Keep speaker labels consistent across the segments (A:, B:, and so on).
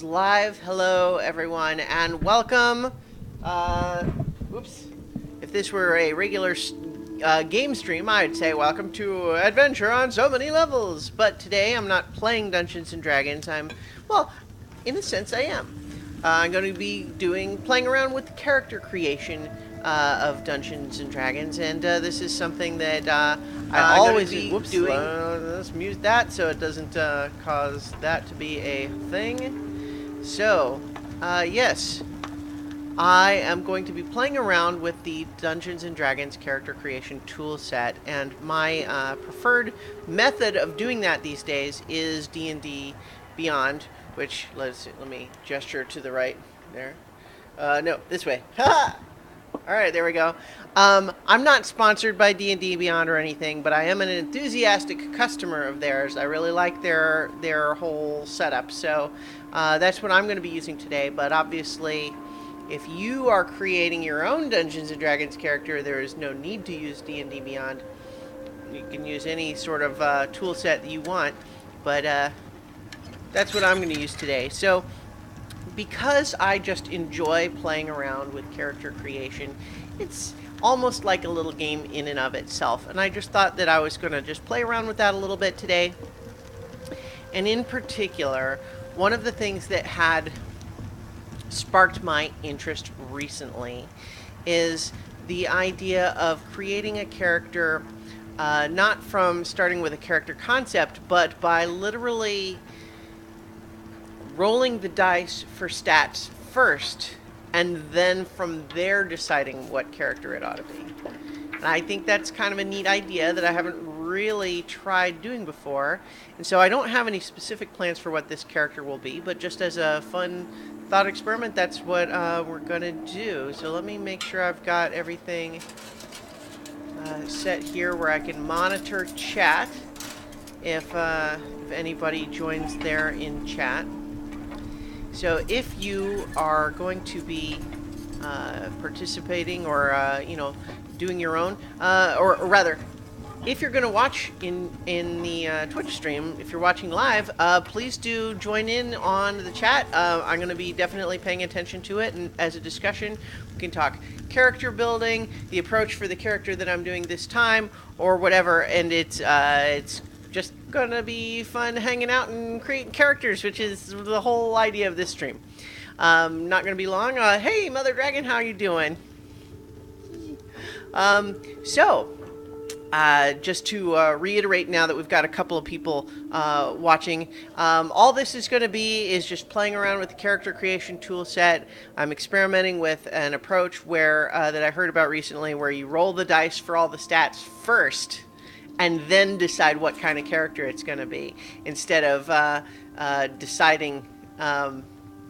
A: Live. Hello, everyone, and welcome. Whoops. If this were a regular game stream, I'd say welcome to Adventure on So Many Levels. But today I'm not playing Dungeons and Dragons. Well, in a sense, I am. I'm going to be playing around with the character creation of Dungeons and Dragons, and this is something that I always
B: whoops,
A: doing. Let's mute that so it doesn't cause that to be a thing. So, yes, I am going to be playing around with the Dungeons and Dragons character creation tool set, and my preferred method of doing that these days is D&D Beyond, which let me gesture to the right there. No, this way. Ha! All right, there we go. I'm not sponsored by D&D Beyond or anything, but I am an enthusiastic customer of theirs. I really like their whole setup, so that's what I'm going to be using today. But obviously, if you are creating your own Dungeons and Dragons character, there is no need to use D&D Beyond. You can use any sort of tool set that you want, but that's what I'm going to use today. So, because I just enjoy playing around with character creation, it's almost like a little game in and of itself. And I just thought that I was going to just play around with that a little bit today. And in particular, one of the things that had sparked my interest recently is the idea of creating a character, not from starting with a character concept, but by literally rolling the dice for stats first, and then from there deciding what character it ought to be. And I think that's kind of a neat idea that I haven't really tried doing before. And so I don't have any specific plans for what this character will be, but just as a fun thought experiment, that's what we're going to do. So let me make sure I've got everything set here where I can monitor chat if anybody joins there in chat. So if you are going to be participating or, doing your own, or rather, if you're going to watch in the Twitch stream, if you're watching live, please do join in on the chat. I'm going to be definitely paying attention to it, and as a discussion, we can talk character building, the approach for the character that I'm doing this time, or whatever, and it's just gonna be fun hanging out and creating characters, which is the whole idea of this stream. Not gonna be long. Hey, Mother Dragon, how you doing? Just to reiterate now that we've got a couple of people watching, all this is going to be is just playing around with the character creation tool set. I'm experimenting with an approach where that I heard about recently where you roll the dice for all the stats first and then decide what kind of character it's going to be, instead of deciding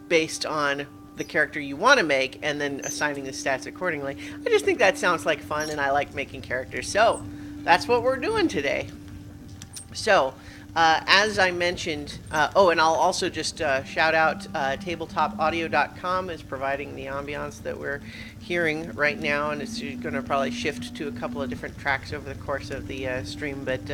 A: based on the character you want to make and then assigning the stats accordingly. I just think that sounds like fun, and I like making characters, so that's what we're doing today. So, as I mentioned, and I'll also just shout out tabletopaudio.com is providing the ambiance that we're hearing right now, and it's going to probably shift to a couple of different tracks over the course of the stream, but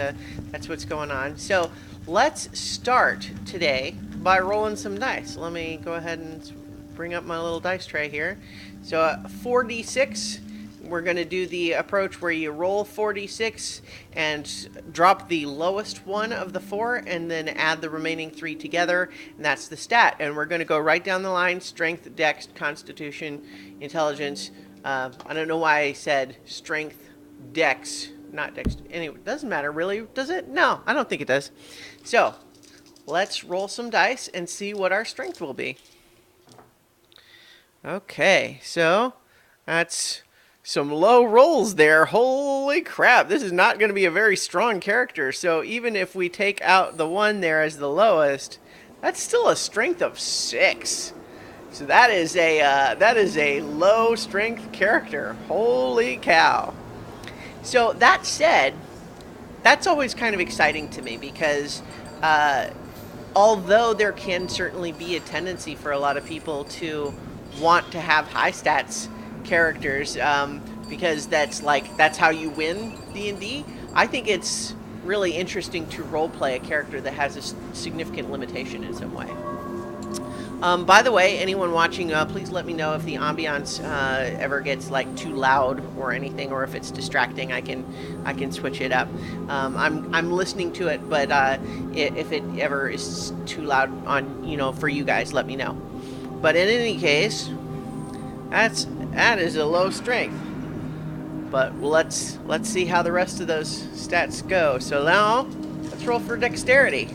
A: that's what's going on. So let's start today by rolling some dice. Let me go ahead and bring up my little dice tray here. So 4d6. We're going to do the approach where you roll 4d6 and drop the lowest one of the 4 and then add the remaining 3 together, and that's the stat. And we're going to go right down the line: strength, dex, constitution, intelligence. I don't know why I said strength, dex, not dex. Anyway, it doesn't matter really, does it? No, I don't think it does. So let's roll some dice and see what our strength will be. Okay, so that's some low rolls there. Holy crap, this is not going to be a very strong character. So even if we take out the one there as the lowest, that's still a strength of 6. So that is a low strength character. Holy cow. So that said, that's always kind of exciting to me because although there can certainly be a tendency for a lot of people to want to have high stats characters, because that's how you win D&D. I think it's really interesting to roleplay a character that has a significant limitation in some way. By the way, anyone watching, please let me know if the ambiance ever gets like too loud or anything, or if it's distracting. I can switch it up. I'm listening to it, but if it ever is too loud on for you guys, let me know. But in any case, that is a low strength. But let's see how the rest of those stats go. So now let's roll for dexterity.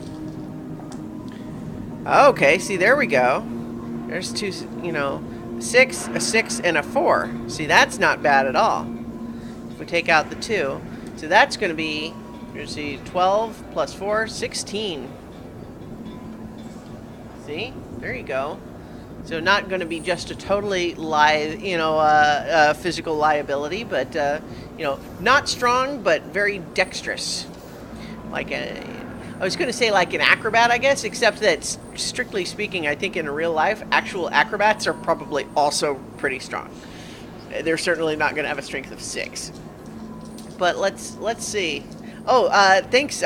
A: Okay, see, there we go. There's two, 6, a 6, and a 4. See, that's not bad at all. If we take out the 2, so that's going to be, let's see, 12 plus 4, 16. See, there you go. So not going to be just a totally physical liability, but not strong, but very dexterous. I was going to say like an acrobat, I guess, except that strictly speaking, I think in real life, actual acrobats are probably also pretty strong. They're certainly not going to have a strength of 6. But let's see. Oh, thanks.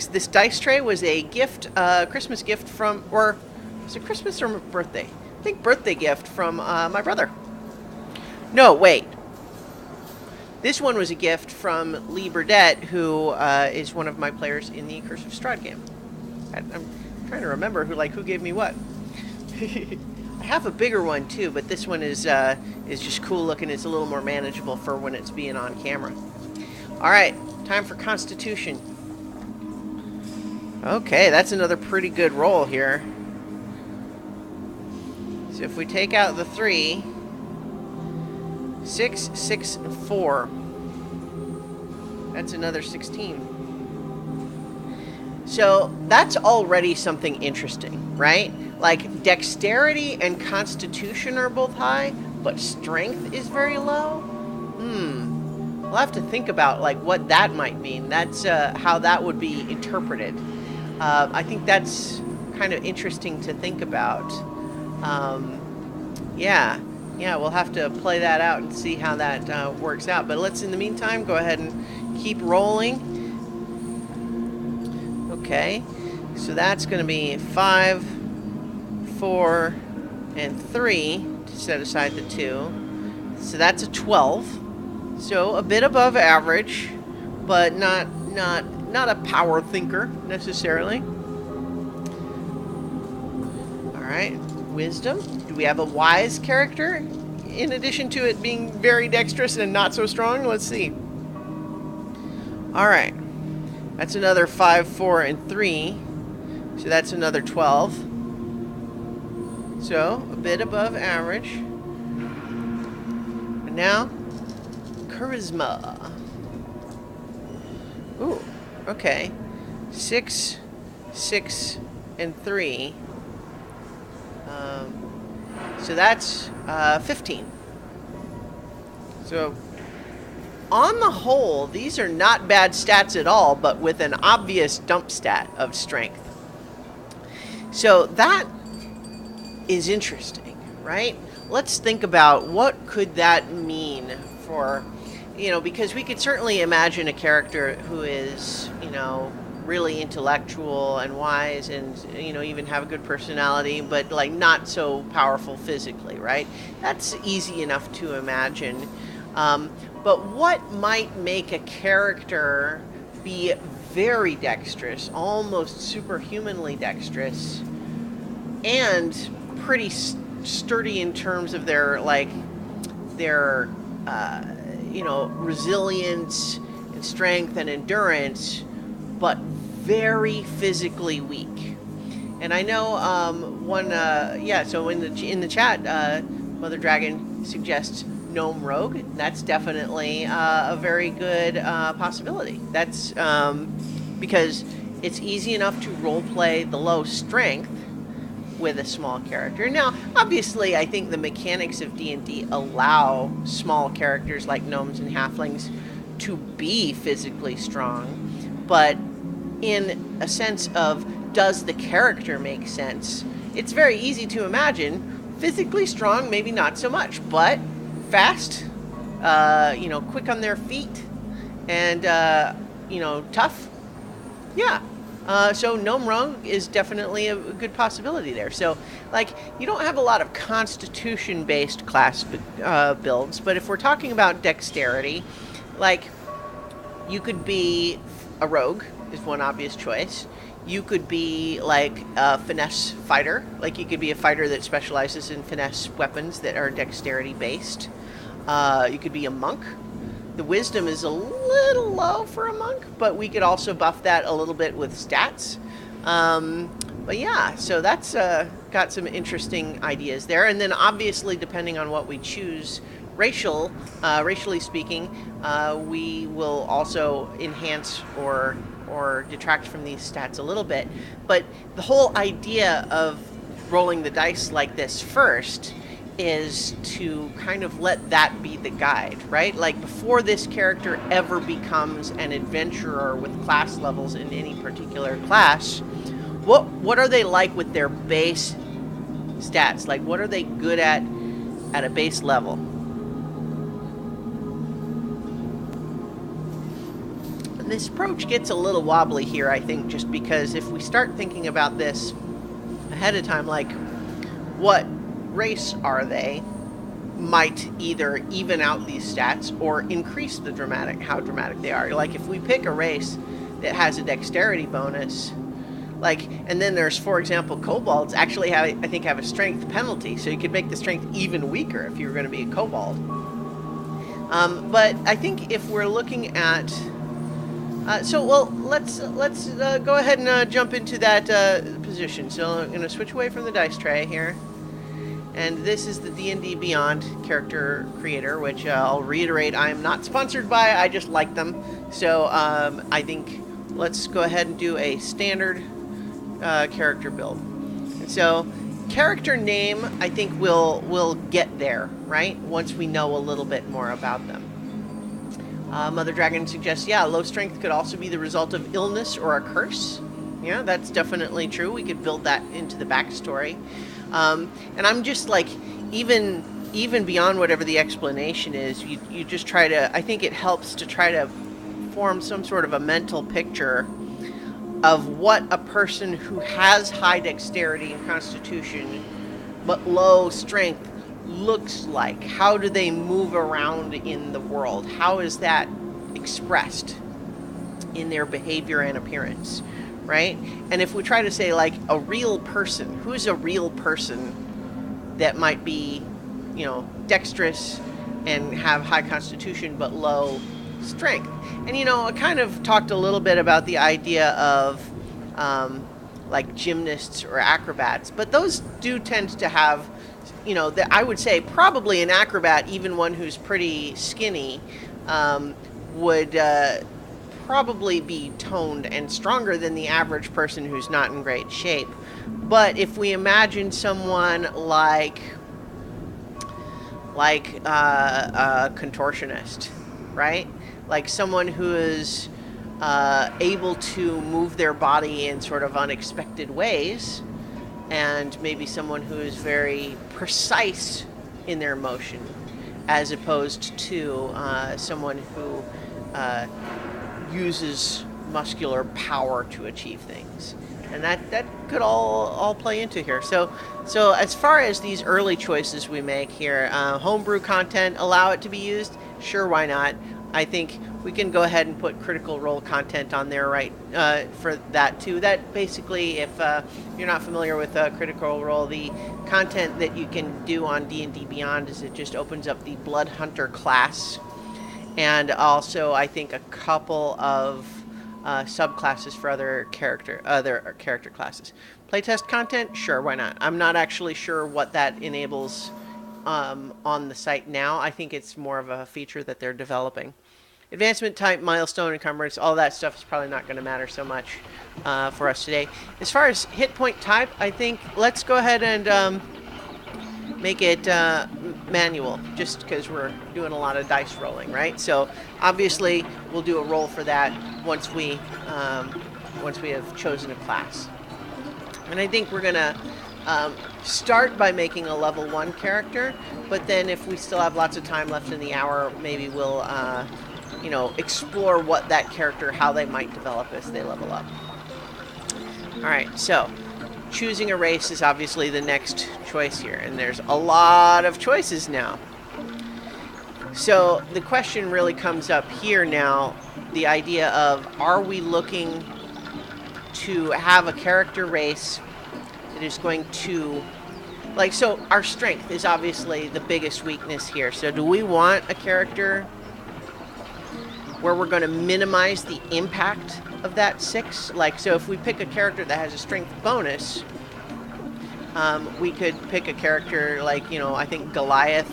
A: This dice tray was a gift, Christmas gift from, or was it Christmas or birthday? I think birthday gift from my brother. No, wait. This one was a gift from Lee Burdett, who is one of my players in the Curse of Strahd game. I'm trying to remember who gave me what. I have a bigger one too, but this one is just cool looking. It's a little more manageable for when it's being on camera. All right, time for Constitution. Okay, that's another pretty good roll here. So if we take out the 3, 6, 6, and 4. That's another 16. So that's already something interesting, right? Like dexterity and constitution are both high, but strength is very low. We'll have to think about like what that might mean. That's how that would be interpreted. I think that's kind of interesting to think about. Yeah, we'll have to play that out and see how that works out. But let's, in the meantime, go ahead and keep rolling. Okay, so that's going to be 5, 4, and 3 to set aside the 2. So that's a 12. So a bit above average, but not a power thinker necessarily. All right. Wisdom. Do we have a wise character in addition to it being very dexterous and not so strong? Let's see. All right, that's another 5, 4, and 3, so that's another 12. So a bit above average. And now charisma. Ooh, okay. 6, 6, and 3. So that's 15. So on the whole, these are not bad stats at all, but with an obvious dump stat of strength. So that is interesting, right? Let's think about what could that mean for, because we could certainly imagine a character who is, really intellectual and wise and even have a good personality, but like not so powerful physically, right? That's easy enough to imagine. But what might make a character be very dexterous, almost superhumanly dexterous, and pretty sturdy in terms of their resilience and strength and endurance, but very physically weak? And I know so in the chat, Mother Dragon suggests Gnome Rogue. That's definitely a very good possibility. That's because it's easy enough to roleplay the low strength with a small character. Now, obviously, I think the mechanics of D&D allow small characters like gnomes and halflings to be physically strong, but in a sense of, does the character make sense? It's very easy to imagine physically strong, maybe not so much, but fast, quick on their feet, and tough. Yeah, So Gnome Rogue is definitely a good possibility there. So, like, you don't have a lot of Constitution-based class builds, but if we're talking about dexterity, like, you could be a rogue is one obvious choice. You could be like a finesse fighter. Like you could be a fighter that specializes in finesse weapons that are dexterity based. You could be a monk. The wisdom is a little low for a monk, but we could also buff that a little bit with stats. But yeah, so that's got some interesting ideas there. And then obviously, depending on what we choose, racially speaking, we will also enhance or detract from these stats a little bit. But the whole idea of rolling the dice like this first is to kind of let that be the guide, right? Like before this character ever becomes an adventurer with class levels in any particular class, what are they like with their base stats? Like what are they good at a base level? And this approach gets a little wobbly here, I think, just because if we start thinking about this ahead of time, like what race are they, might either even out these stats or increase how dramatic they are. Like if we pick a race that has a dexterity bonus, like, and then there's, for example, kobolds actually have a strength penalty, so you could make the strength even weaker if you were going to be a kobold. But I think if we're looking at let's go ahead and jump into that position. So I'm going to switch away from the dice tray here. And this is the D&D Beyond character creator, which I'll reiterate, I am not sponsored by, I just like them. So I think let's go ahead and do a standard character build. And so character name, I think we'll get there, right? Once we know a little bit more about them. Mother Dragon suggests, yeah, low strength could also be the result of illness or a curse. Yeah, that's definitely true. We could build that into the backstory. And I'm just like, even beyond whatever the explanation is, you just try to, I think it helps to try to form some sort of a mental picture of what a person who has high dexterity and constitution but low strength looks like. How do they move around in the world? How is that expressed in their behavior and appearance? Right? And if we try to say like a real person, who's a real person that might be, dexterous and have high constitution but low strength? And I kind of talked a little bit about the idea of like gymnasts or acrobats, but those do tend to have, I would say probably an acrobat, even one who's pretty skinny, would probably be toned and stronger than the average person who's not in great shape. But if we imagine someone like a contortionist, right? Like someone who is able to move their body in sort of unexpected ways, and maybe someone who is very precise in their motion, as opposed to someone who uses muscular power to achieve things. And that could all play into here. So as far as these early choices we make here, homebrew content, allow it to be used? Sure, why not? I think we can go ahead and put Critical Role content on there, right, for that too. That basically, if you're not familiar with Critical Role, the content that you can do on D&D Beyond is it just opens up the Blood Hunter class, and also I think a couple of subclasses for other character classes. Playtest content, sure, why not? I'm not actually sure what that enables on the site now. I think it's more of a feature that they're developing. Advancement type, milestone, encumbrance, all that stuff is probably not going to matter so much for us today. As far as hit point type, I think let's go ahead and make it manual, just because we're doing a lot of dice rolling, right? So obviously we'll do a roll for that once we have chosen a class. And I think we're gonna start by making a level 1 character, but then if we still have lots of time left in the hour, maybe we'll explore what that character, how they might develop as they level up. Alright, so choosing a race is obviously the next choice here, and there's a lot of choices now. So the question really comes up here now, the idea of, are we looking to have a character race that is going to, like, so our strength is obviously the biggest weakness here. So do we want a character where we're going to minimize the impact of that 6? Like, so if we pick a character that has a strength bonus, we could pick a character like, you know, I think Goliath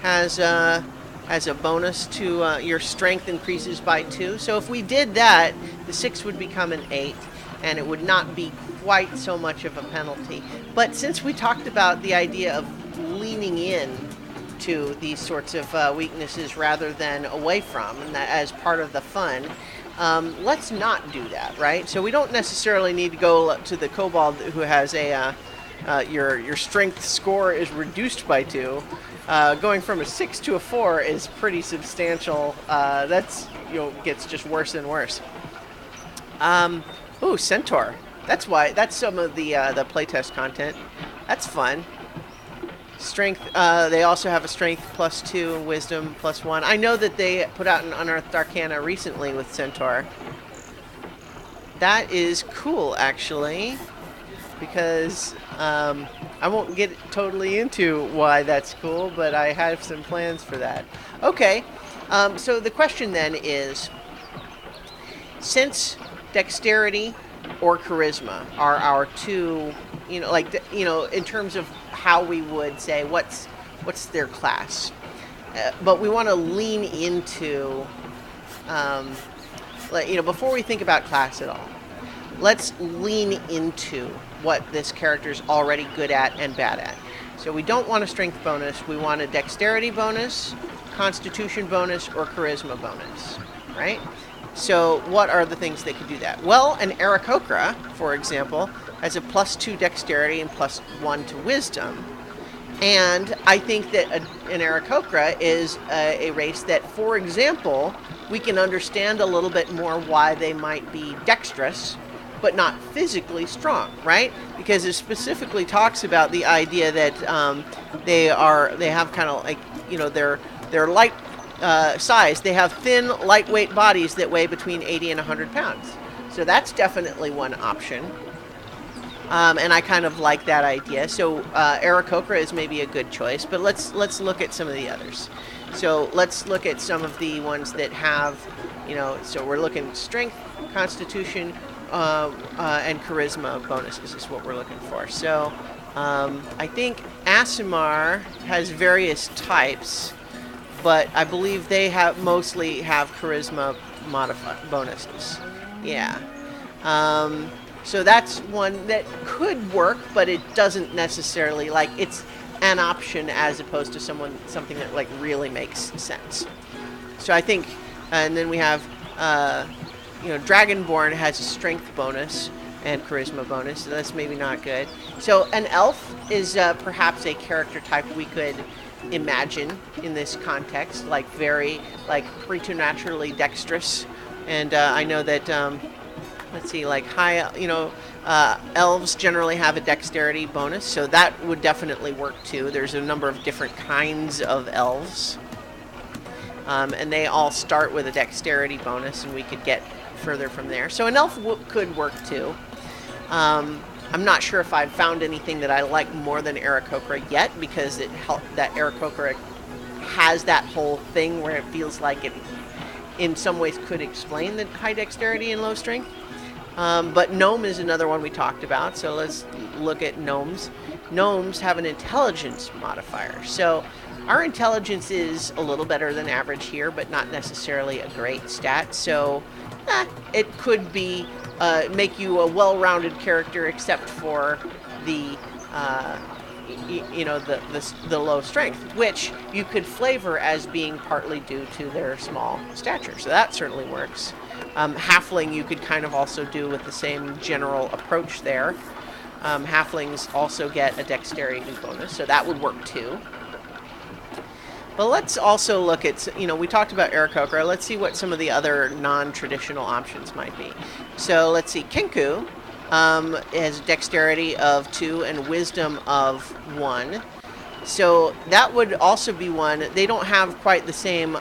A: has a bonus to your strength increases by 2. So if we did that, the 6 would become an 8, and it would not be quite so much of a penalty. But since we talked about the idea of leaning in to these sorts of weaknesses rather than away from, and that as part of the fun, let's not do that, right? So we don't necessarily need to go to the kobold who has a your strength score is reduced by 2. Going from a 6 to a 4 is pretty substantial. That's, you know, gets just worse and worse. Ooh, Centaur. That's some of the playtest content. That's fun. Strength. They also have a strength +2 and wisdom +1. I know that they put out an Unearthed Arcana recently with Centaur. That is cool, actually, because I won't get totally into why that's cool, but I have some plans for that. Okay, so the question then is, since dexterity or charisma are our two, you know, like, you know, in terms of how we would say what's their class, but we want to lean into, you know, before we think about class at all, let's lean into what this character's already good at and bad at. So we don't want a strength bonus, we want a dexterity bonus, constitution bonus, or charisma bonus, right? So what are the things that could do that? Well, an Aarakocra, for example, has a +2 dexterity and +1 to wisdom. And I think that an Aarakocra is a race that, for example, we can understand a little bit more why they might be dexterous, but not physically strong, right? Because it specifically talks about the idea that they have kind of like, you know, they're light size. They have thin, lightweight bodies that weigh between 80 and 100 pounds. So that's definitely one option. And I kind of like that idea. So Aarakocra is maybe a good choice, but let's look at some of the others. So let's look at some of the ones that have, you know, so we're looking strength, constitution, and charisma bonuses is what we're looking for. So I think Aasimar has various types, but I believe they mostly have charisma bonuses. Yeah. So that's one that could work, but it doesn't necessarily, like, it's an option as opposed to something that like really makes sense. So I think, and then we have, you know, Dragonborn has a strength bonus and charisma bonus, so that's maybe not good. So an elf is perhaps a character type we could imagine in this context, like very, like, preternaturally dexterous. And I know that, let's see, like high, you know, elves generally have a dexterity bonus, so that would definitely work too. There's a number of different kinds of elves, and they all start with a dexterity bonus, and we could get further from there. So an elf could work too. I'm not sure if I've found anything that I like more than Aarakocra yet, because that Aarakocra has that whole thing where it feels like it in some ways could explain the high dexterity and low strength. But gnome is another one we talked about, so let's look at gnomes. Gnomes have an intelligence modifier, so our intelligence is a little better than average here, but not necessarily a great stat. So it could be make you a well-rounded character, except for the you know, the low strength, which you could flavor as being partly due to their small stature. So that certainly works. Halfling you could kind of also do with the same general approach there. Halflings also get a dexterity bonus, so that would work too. But let's also look at, you know, we talked about Aarakocra. Let's see what some of the other non-traditional options might be. So let's see, Kenku has dexterity of 2 and wisdom of 1. So that would also be one. They don't have quite the same,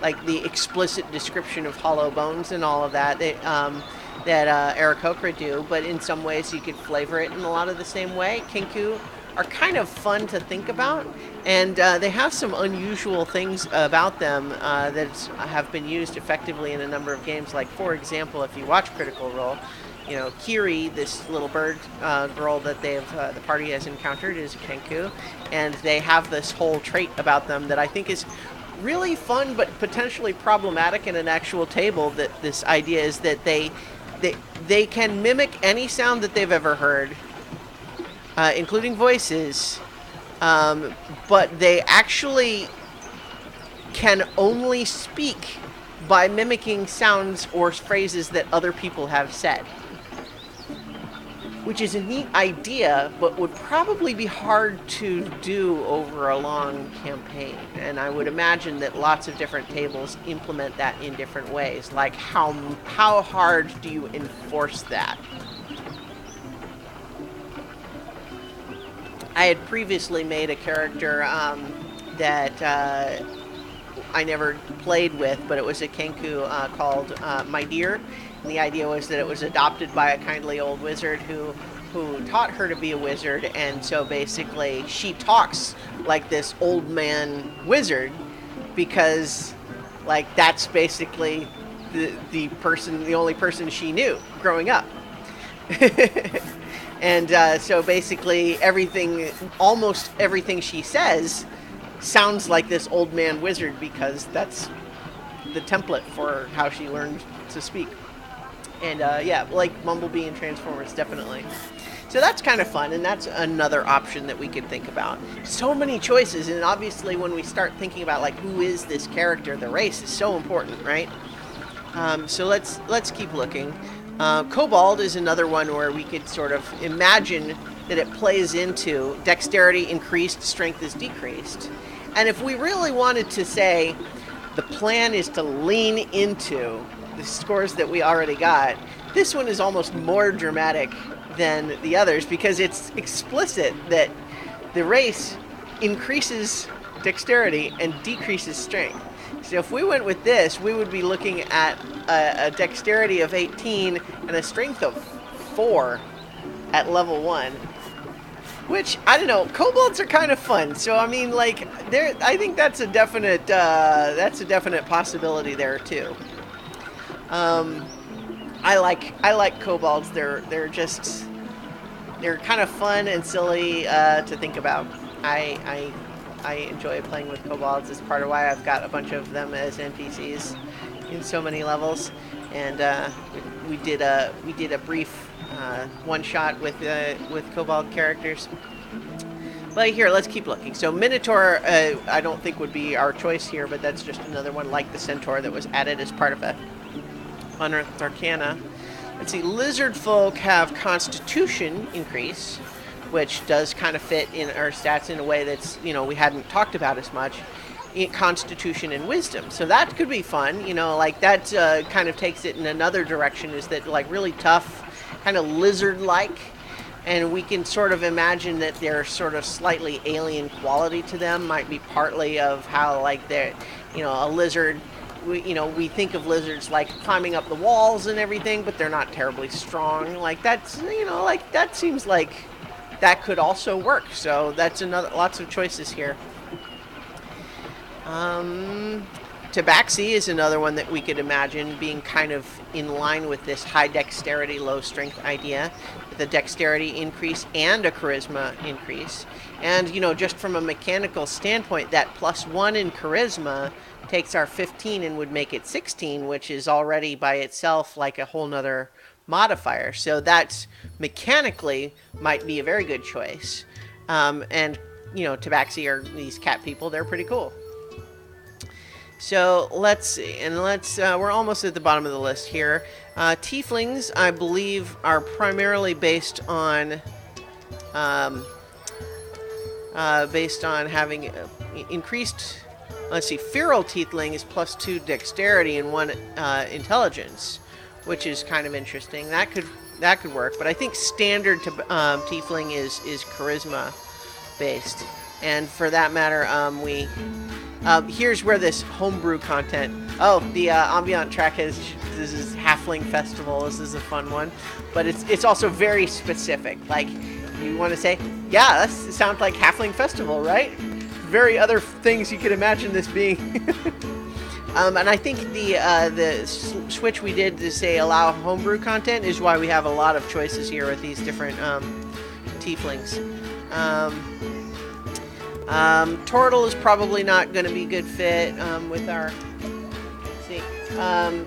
A: like the explicit description of hollow bones and all of that that Aarakocra do, but in some ways you could flavor it in a lot of the same way. Kenku are kind of fun to think about, and they have some unusual things about them that have been used effectively in a number of games. Like, for example, if you watch Critical Role, you know, Kiri, this little bird girl that the party has encountered, is a Kenku, and they have this whole trait about them that I think is really fun but potentially problematic in an actual table. That this idea is that they can mimic any sound that they've ever heard, including voices, but they actually can only speak by mimicking sounds or phrases that other people have said. Which is a neat idea, but would probably be hard to do over a long campaign. And I would imagine that lots of different tables implement that in different ways. Like, how hard do you enforce that? I had previously made a character that I never played with, but it was a Kenku called My Dear. And the idea was that it was adopted by a kindly old wizard who taught her to be a wizard, and so basically she talks like this old man wizard because, like, that's basically the only person she knew growing up. And so basically almost everything she says sounds like this old man wizard because that's the template for how she learned to speak. And yeah, like Bumblebee and Transformers, definitely. So that's kind of fun, and that's another option that we could think about. So many choices, and obviously when we start thinking about, like, who is this character, the race is so important, right? So let's keep looking. Kobold is another one where we could sort of imagine that it plays into dexterity increased, strength is decreased. And if we really wanted to say the plan is to lean into the scores that we already got, this one is almost more dramatic than the others because it's explicit that the race increases dexterity and decreases strength. So if we went with this, we would be looking at a dexterity of 18 and a strength of 4 at level 1. Which, I don't know, kobolds are kind of fun. So I mean, like, I think that's a definite possibility there too. I like kobolds. They're kind of fun and silly to think about. I enjoy playing with kobolds. It's part of why I've got a bunch of them as NPCs in so many levels. And we did a brief one shot with kobold characters. But here, let's keep looking. So Minotaur, I don't think would be our choice here, but that's just another one like the Centaur that was added as part of a Unearthed Arcana. Let's see, lizard folk have Constitution increase, which does kind of fit in our stats in a way that's, you know, we hadn't talked about as much. Constitution and Wisdom. So that could be fun, you know, like that kind of takes it in another direction, is that, like, really tough, kind of lizard-like, and we can sort of imagine that their sort of slightly alien quality to them might be partly of how, like, they're, you know, a lizard, we think of lizards like climbing up the walls and everything, but they're not terribly strong. Like, that's, you know, like, that seems like that could also work. So that's lots of choices here. Tabaxi is another one that we could imagine being kind of in line with this high dexterity, low strength idea, with a dexterity increase and a charisma increase. And, you know, just from a mechanical standpoint, that +1 in charisma takes our 15 and would make it 16, which is already by itself like a whole nother modifier. So that's mechanically might be a very good choice. And, you know, Tabaxi are these cat people. They're pretty cool. So let's see, and we're almost at the bottom of the list here. Tieflings, I believe, are primarily based on having increased. Let's see, feral tiefling is +2 dexterity and 1 intelligence, which is kind of interesting. That could that could work. But I think standard tiefling is charisma based, and for that matter, here's where this homebrew content. Oh, the ambient track is this is Halfling Festival. This is a fun one, but it's also very specific. Like you want to say, yeah, that sounds like Halfling Festival, right? Very other things you could imagine this being. And I think the switch we did to say allow homebrew content is why we have a lot of choices here with these different tieflings. Turtle is probably not going to be a good fit with our. Let's see.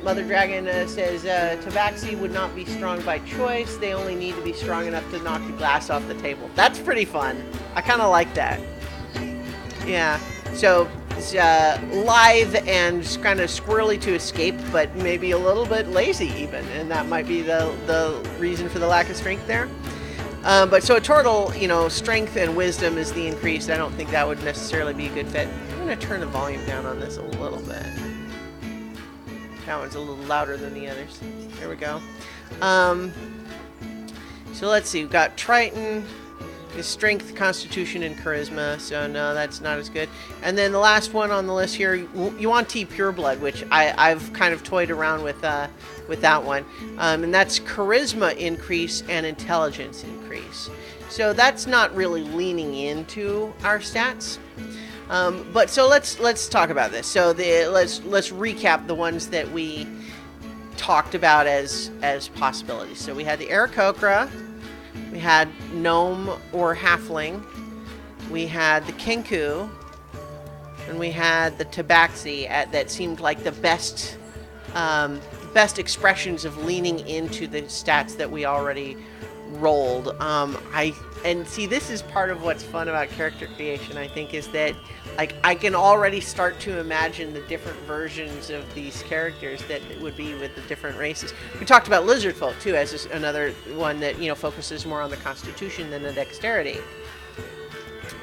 A: Mother Dragon says Tabaxi would not be strong by choice. They only need to be strong enough to knock the glass off the table. That's pretty fun. I kind of like that. Yeah, so it's lithe and kind of squirrely to escape, but maybe a little bit lazy even, and that might be the reason for the lack of strength there. But so a turtle, you know, strength and wisdom is the increase. I don't think that would necessarily be a good fit. I'm going to turn the volume down on this a little bit. That one's a little louder than the others. There we go. So let's see, we've got Triton. Is strength, constitution, and charisma, so no, that's not as good. And then the last one on the list here, Yuan Ti Pureblood, which I've kind of toyed around with that one, and that's charisma increase and intelligence increase. So that's not really leaning into our stats. But so let's talk about this. So let's recap the ones that we talked about as possibilities. So we had the Aarakocra. We had Gnome or Halfling, we had the Kenku, and we had the Tabaxi that seemed like the best expressions of leaning into the stats that we already rolled. And see, this is part of what's fun about character creation, I think, is that like I can already start to imagine the different versions of these characters that would be with the different races. We talked about lizard folk too, as another one that, you know, focuses more on the constitution than the dexterity.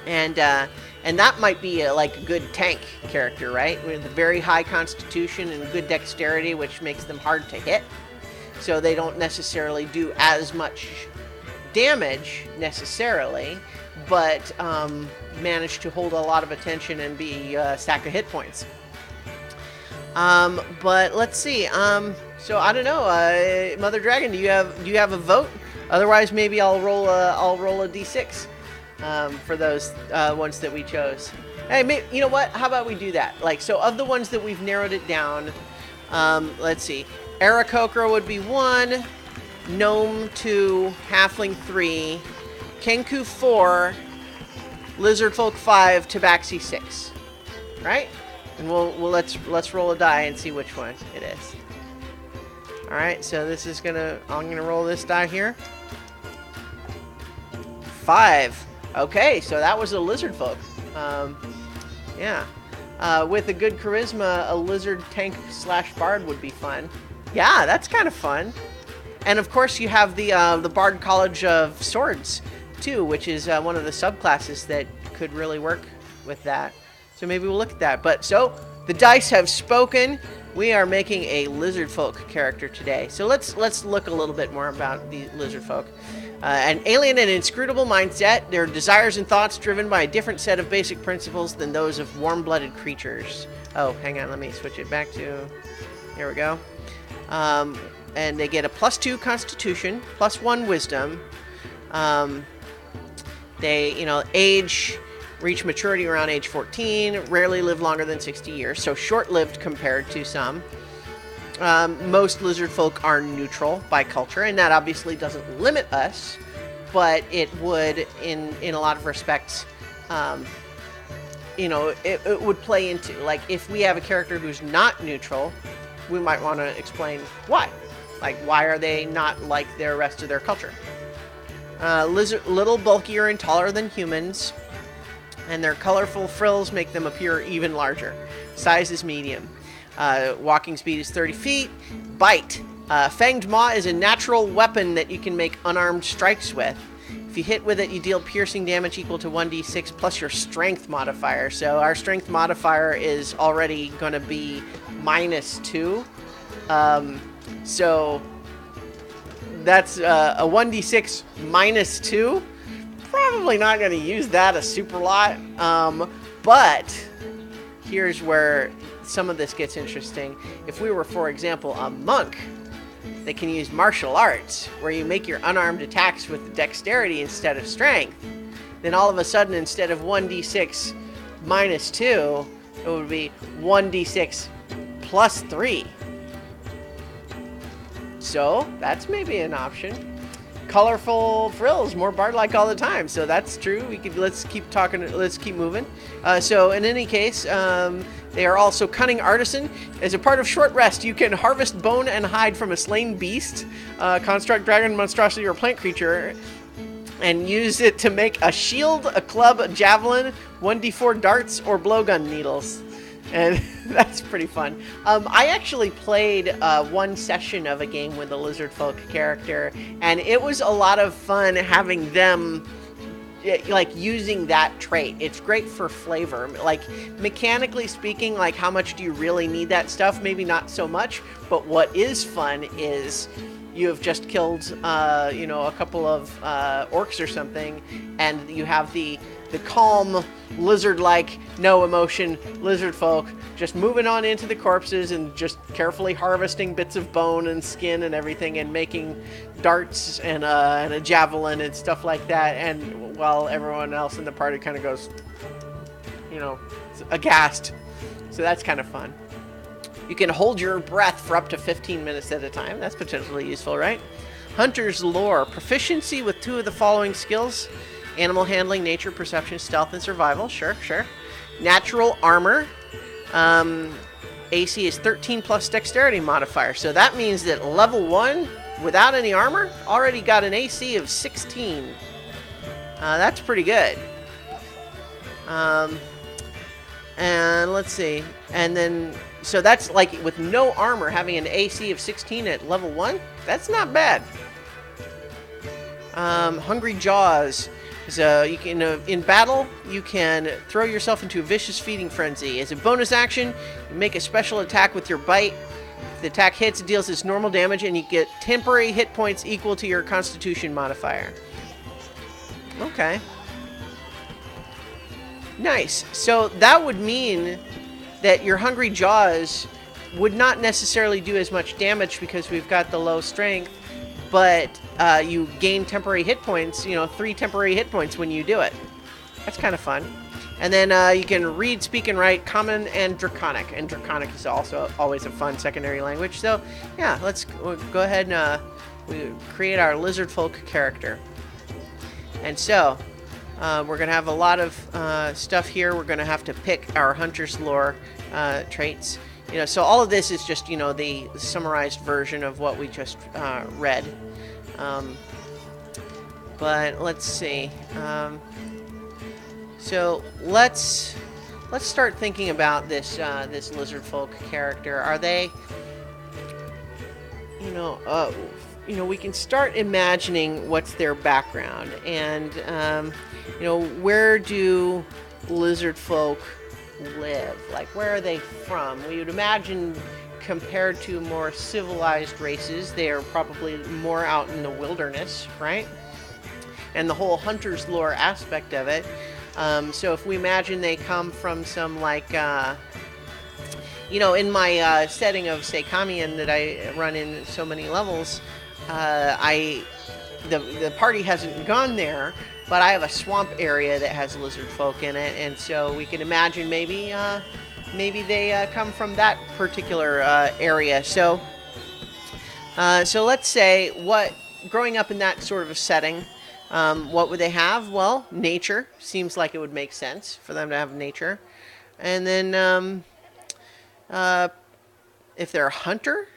A: And that might be like a good tank character, right? With a very high constitution and good dexterity, which makes them hard to hit. So they don't necessarily do as much damage necessarily, but manage to hold a lot of attention and be a stack of hit points. But let's see. So I don't know. Mother Dragon, do you have a vote? Otherwise, maybe I'll roll a d6 for those ones that we chose. Hey, maybe, you know what? How about we do that? Like, so of the ones that we've narrowed it down, let's see. Aarakocra would be 1, Gnome 2, Halfling 3, Kenku 4, Lizard Folk 5, Tabaxi 6. Right? And we'll let's roll a die and see which one it is. All right, so this is I'm gonna roll this die here. 5. Okay, so that was a lizard folk. Yeah. With a good charisma, a lizard tank / bard would be fun. Yeah, that's kind of fun. And of course, you have the Bard College of Swords too, which is one of the subclasses that could really work with that. So maybe we'll look at that. But so the dice have spoken. We are making a lizard folk character today. So let's look a little bit more about the lizard folk. An alien and inscrutable mindset, their desires and thoughts driven by a different set of basic principles than those of warm-blooded creatures. Oh, hang on, let me switch it back to... Here we go. And they get a +2 constitution, +1 wisdom. They, reach maturity around age 14, rarely live longer than 60 years, so short-lived compared to some. Most lizard folk are neutral by culture, and that obviously doesn't limit us, but it would, in a lot of respects, it would play into, like, if we have a character who's not neutral, we might want to explain why. Like, why are they not like the rest of their culture? Little bulkier and taller than humans, and their colorful frills make them appear even larger. Size is medium. Walking speed is 30 feet. Bite. Fanged Maw is a natural weapon that you can make unarmed strikes with. If you hit with it, you deal piercing damage equal to 1d6 plus your strength modifier. So our strength modifier is already going to be -2. So that's a 1d6 minus 2. Probably not going to use that a super lot. But here's where some of this gets interesting. If we were, for example, a monk, they can use martial arts, where you make your unarmed attacks with dexterity instead of strength. Then all of a sudden, instead of 1d6 minus 2, it would be 1d6 plus 3. So that's maybe an option. Colorful frills, more bard-like all the time. So that's true. Let's keep talking. Let's keep moving. So in any case, they are also cunning artisan. As a part of short rest, you can harvest bone and hide from a slain beast, construct, dragon, monstrosity, or plant creature, and use it to make a shield, a club, a javelin, 1d4 darts, or blowgun needles. And that's pretty fun. I actually played one session of a game with the lizard folk character, and it was a lot of fun having them like using that trait. It's great for flavor. Like, mechanically speaking, like, how much do you really need that stuff? Maybe not so much, but what is fun is you have just killed a couple of orcs or something, and you have the calm, lizard-like, no emotion lizard folk just moving on into the corpses and just carefully harvesting bits of bone and skin and everything, and making darts and a javelin and stuff like that. And while everyone else in the party kind of goes, aghast. So that's kind of fun. You can hold your breath for up to 15 minutes at a time. That's potentially useful, right? Hunter's lore. Proficiency with 2 of the following skills. Animal handling, nature, perception, stealth, and survival. Sure. Natural armor. AC is 13 plus dexterity modifier. So that means that level 1, without any armor, already got an AC of 16. That's pretty good. And let's see. And then, so that's like with no armor, having an AC of 16 at level 1. That's not bad. Hungry Jaws. So you can, in battle, you can throw yourself into a vicious feeding frenzy. As a bonus action, you make a special attack with your bite. If the attack hits, it deals its normal damage, and you get temporary hit points equal to your Constitution modifier. Okay. Nice. So that would mean that your Hungry Jaws would not necessarily do as much damage because we've got the low strength, but you gain temporary hit points, 3 temporary hit points when you do it. That's kind of fun. And then you can read, speak, and write Common and Draconic. And Draconic is also always a fun secondary language. So, yeah, let's go ahead and we create our lizard folk character. And so, we're going to have a lot of stuff here. We're going to have to pick our hunter's lore traits. So all of this is just, the summarized version of what we just read. But let's see. So let's start thinking about this this lizard folk character. Are they, we can start imagining what's their background, and where do lizard folk live? Like, where are they from? We would imagine, compared to more civilized races, they are probably more out in the wilderness, right? And the whole hunter's lore aspect of it. So if we imagine they come from some, like, in my setting of, say, Kamian that I run in so many levels, the party hasn't gone there, but I have a swamp area that has lizard folk in it, and so we can imagine maybe they come from that particular area. So let's say, growing up in that sort of a setting, what would they have? Well, nature seems like it would make sense for them to have nature, and then if they're a hunter,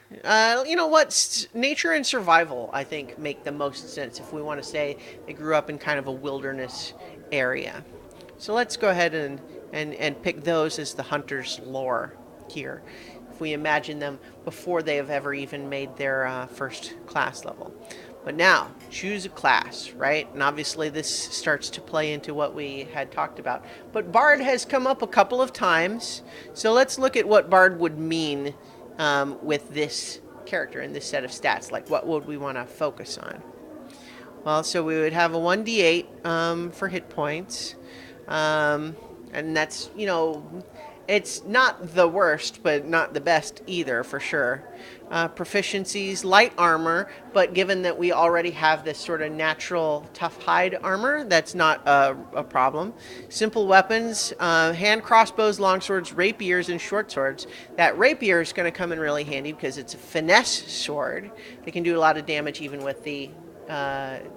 A: nature and survival, I think, make the most sense if we want to say they grew up in kind of a wilderness area. So let's go ahead and pick those as the hunter's lore here, if we imagine them before they have ever even made their first class level. But now, choose a class, right? And obviously this starts to play into what we had talked about. But Bard has come up a couple of times, so let's look at what Bard would mean with this character in this set of stats? Like, what would we want to focus on? Well, so we would have a 1d8 for hit points. And that's, it's not the worst, but not the best either, for sure. Proficiencies, light armor, but given that we already have this sort of natural tough hide armor, that's not a problem. Simple weapons, hand crossbows, longswords, rapiers, and short swords. That rapier is going to come in really handy because it's a finesse sword. It can do a lot of damage even with the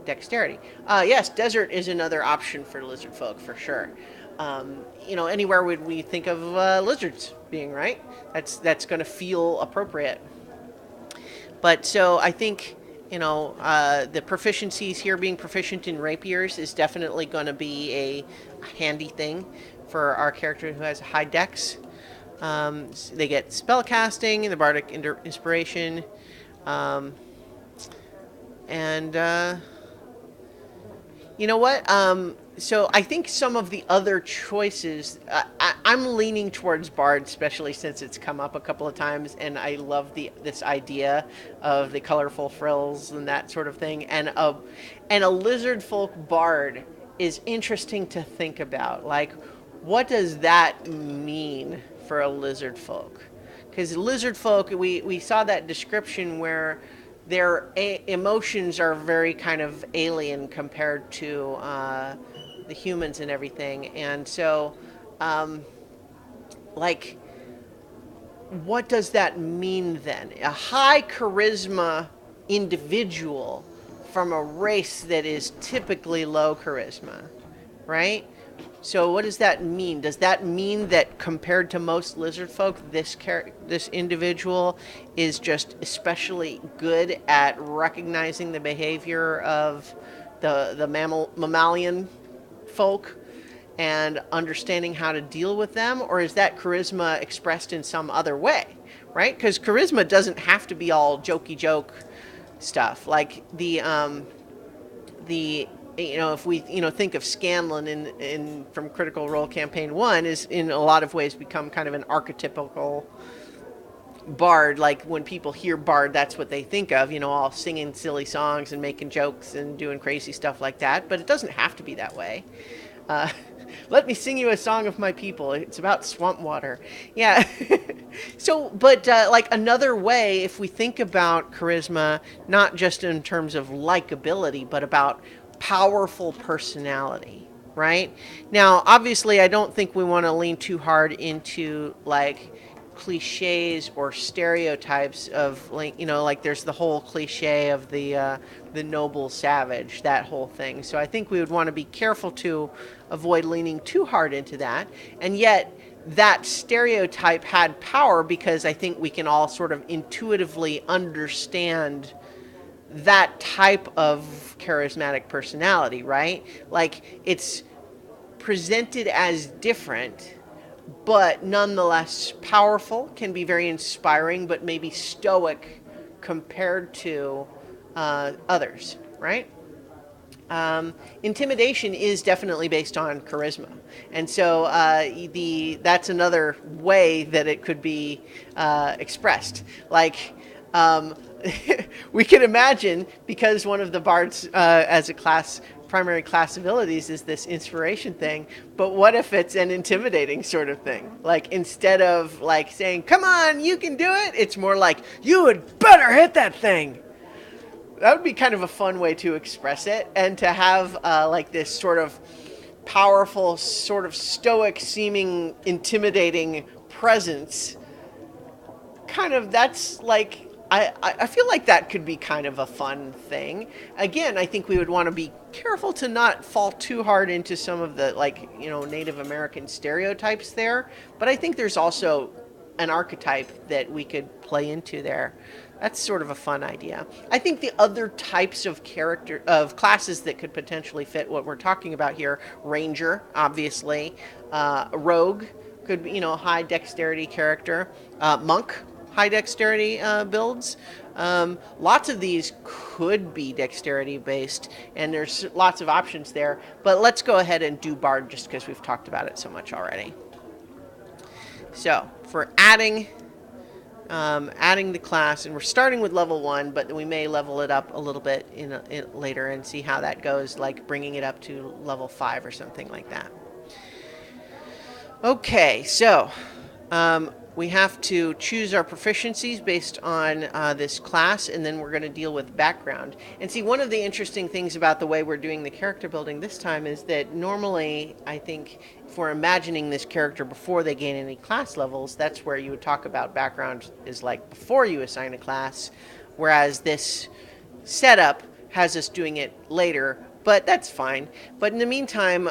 A: dexterity. Yes, desert is another option for lizard folk, for sure. Anywhere would we think of lizards being, right? That's going to feel appropriate. But so I think, the proficiencies here, being proficient in rapiers is definitely going to be a handy thing for our character who has a high dex. They get spell casting, the bardic inspiration, and you know what? So I think some of the other choices, I'm leaning towards Bard, especially since it's come up a couple of times, and I love this idea of the colorful frills and that sort of thing. And a lizard folk Bard is interesting to think about. Like, what does that mean for a lizard folk? Because lizard folk, we saw that description where their emotions are very kind of alien compared to the humans and everything. And so, what does that mean then? A high charisma individual from a race that is typically low charisma, right? So what does that mean? Does that mean that compared to most lizard folk, this individual is just especially good at recognizing the behavior of the mammalian folk and understanding how to deal with them? Or is that charisma expressed in some other way, right? Because charisma doesn't have to be all jokey joke stuff. Like if we think of Scanlan in from Critical Role Campaign 1 is in a lot of ways become kind of an archetypical bard. Like when people hear bard, that's what they think of, all singing silly songs and making jokes and doing crazy stuff like that. But it doesn't have to be that way. Let me sing you a song of my people. It's about swamp water. Yeah. So, but like another way, if we think about charisma, not just in terms of likability, but about powerful personality, right? Now, obviously, I don't think we want to lean too hard into like cliches or stereotypes of like there's the whole cliche of the noble savage, that whole thing. So I think we would want to be careful to avoid leaning too hard into that. And yet that stereotype had power because I think we can all sort of intuitively understand that type of charismatic personality, right? Like it's presented as different, but nonetheless powerful, can be very inspiring, but maybe stoic compared to others, right? Intimidation is definitely based on charisma. And so that's another way that it could be expressed. Like, we can imagine, because one of the bards as a class, primary class abilities is this inspiration thing, but what if it's an intimidating sort of thing? Like instead of like saying, come on, you can do it, it's more like, you would better hit that thing. That would be kind of a fun way to express it, and to have like this sort of powerful, sort of stoic seeming intimidating presence. Kind of, that's like, I feel like that could be kind of a fun thing. Again, I think we would want to be careful to not fall too hard into some of the Native American stereotypes there. But I think there's also an archetype that we could play into there. That's sort of a fun idea. I think the other types of classes that could potentially fit what we're talking about here, Ranger, obviously, Rogue could be, high dexterity character, Monk, high dexterity builds. Lots of these could be dexterity based, and there's lots of options there. But let's go ahead and do Bard just because we've talked about it so much already. So for adding adding the class, and we're starting with level 1, but we may level it up a little bit later and see how that goes, like bringing it up to level 5 or something like that. Okay, so we have to choose our proficiencies based on this class, and then we're going to deal with background. And see, one of the interesting things about the way we're doing the character building this time is that normally, I think, if we're imagining this character before they gain any class levels, that's where you would talk about background is like before you assign a class, whereas this setup has us doing it later, but that's fine. But in the meantime,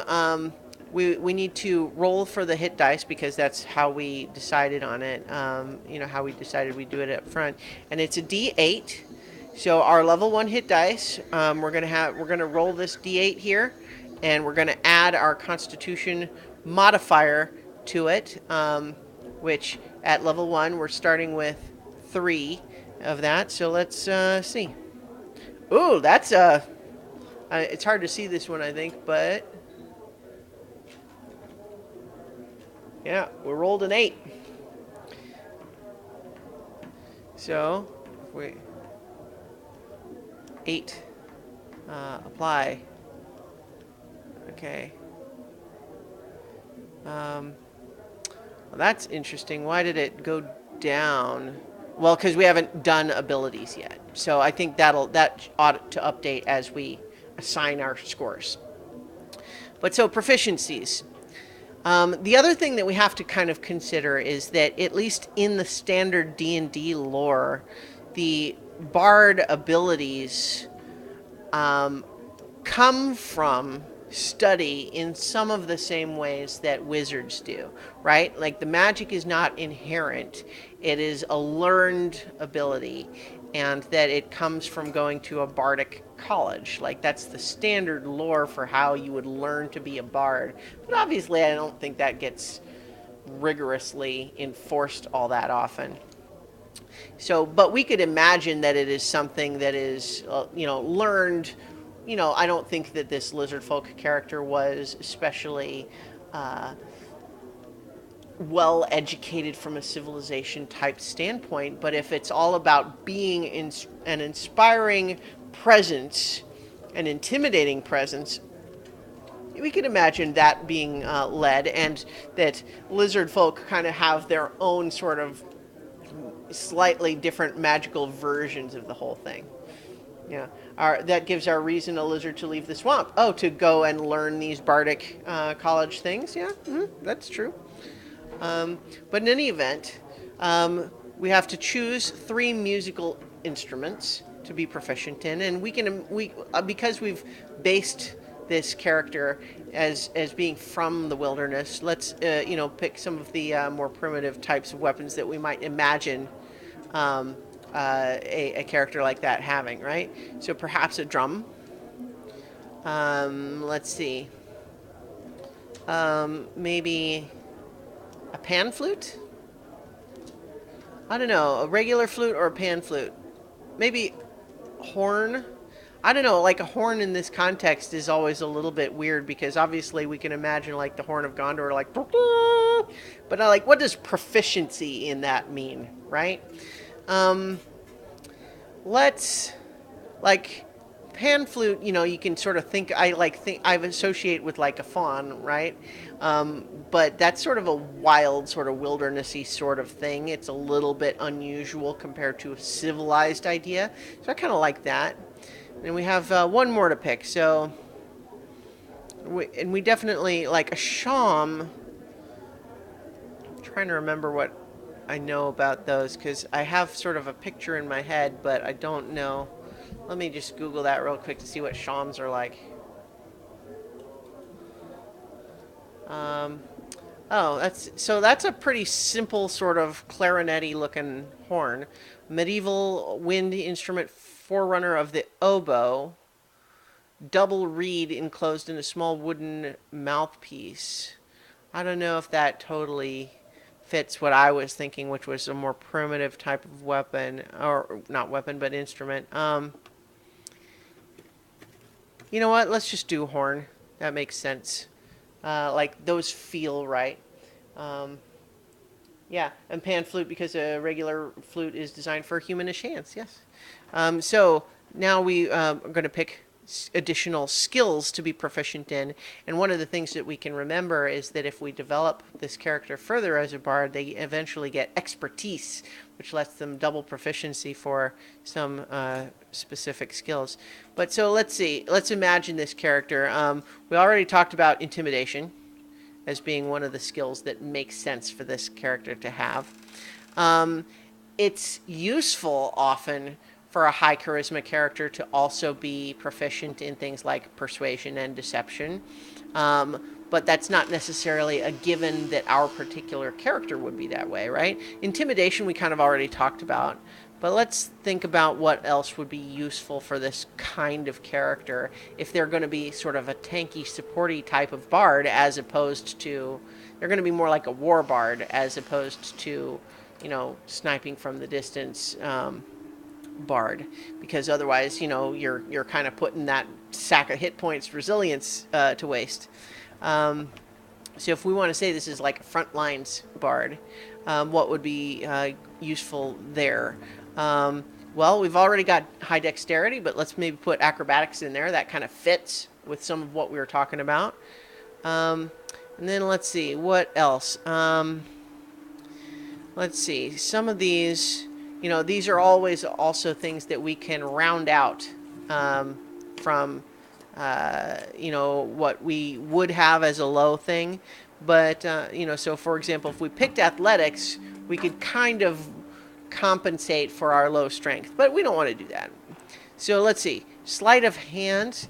A: we need to roll for the hit dice because that's how we decided on it. How we decided we do it up front, and it's a D8. So our level 1 hit dice, we're gonna roll this D8 here, and we're gonna add our Constitution modifier to it, which at level 1 we're starting with 3 of that. So let's see. Ooh, that's it's hard to see this one, I think, but yeah, we rolled an 8. So, we 8 apply. Okay. Well, that's interesting. Why did it go down? Well, because we haven't done abilities yet. So I think that ought to update as we assign our scores. But so proficiencies. The other thing that we have to kind of consider is that at least in the standard D&D lore, the bard abilities come from study in some of the same ways that wizards do, right? Like the magic is not inherent, it is a learned ability, and that it comes from going to a bardic college. Like that's the standard lore for how you would learn to be a bard. But obviously I don't think that gets rigorously enforced all that often. So, but we could imagine that it is something that is, learned. I don't think that this lizard folk character was especially well educated from a civilization type standpoint, but if it's all about being an inspiring presence, an intimidating presence, we can imagine that being led, and that lizard folk kind of have their own sort of slightly different magical versions of the whole thing. Yeah, that gives our reason a lizard to leave the swamp. Oh, to go and learn these bardic college things. Yeah, that's true. But in any event, we have to choose 3 musical instruments to be proficient in, and because we've based this character as being from the wilderness, let's pick some of the more primitive types of weapons that we might imagine a character like that having, right? So perhaps a drum. Let's see. Maybe a pan flute? I don't know, a regular flute or a pan flute. Maybe horn. I don't know, like a horn in this context is always a little bit weird because obviously we can imagine like the horn of Gondor, like, but what does proficiency in that mean, right? Let's, like, pan flute, you can sort of think, I've associate with like a fawn, right? But that's sort of a wild, sort of wildernessy sort of thing. It's a little bit unusual compared to a civilized idea. So I kind of like that. And we have one more to pick. So, we definitely, like a shawm. I'm trying to remember what I know about those because I have sort of a picture in my head, but I don't know. Let me just Google that real quick to see what shawms are like. That's a pretty simple sort of clarinet-y looking horn. Medieval wind instrument, forerunner of the oboe. Double reed enclosed in a small wooden mouthpiece. I don't know if that totally fits what I was thinking, which was a more primitive type of weapon, or not weapon, but instrument. You know what? Let's just do horn. That makes sense. Like those feel right. Yeah, and pan flute because a regular flute is designed for humanish hands. Yes. So now we are going to pick additional skills to be proficient in, and one of the things that we can remember is that if we develop this character further as a bard, they eventually get expertise, which lets them double proficiency for some specific skills. But so let's see. Let's imagine this character. We already talked about intimidation as being one of the skills that makes sense for this character to have. It's useful often for a high charisma character to also be proficient in things like persuasion and deception. But that's not necessarily a given that our particular character would be that way, right? Intimidation we kind of already talked about. But let's think about what else would be useful for this kind of character if they're going to be sort of a tanky, supporty type of bard, as opposed to, they're going to be more like a war bard as opposed to, sniping from the distance bard. Because otherwise, you're kind of putting that sack of hit points resilience to waste. So if we want to say this is like a front lines bard, what would be useful there? Well, we've already got high dexterity, but let's maybe put acrobatics in there. That kind of fits with some of what we were talking about. And then let's see, what else? Let's see, some of these, these are always also things that we can round out from, what we would have as a low thing. But, so for example, if we picked athletics, we could kind of compensate for our low strength, but we don't want to do that. So let's see, sleight of hand,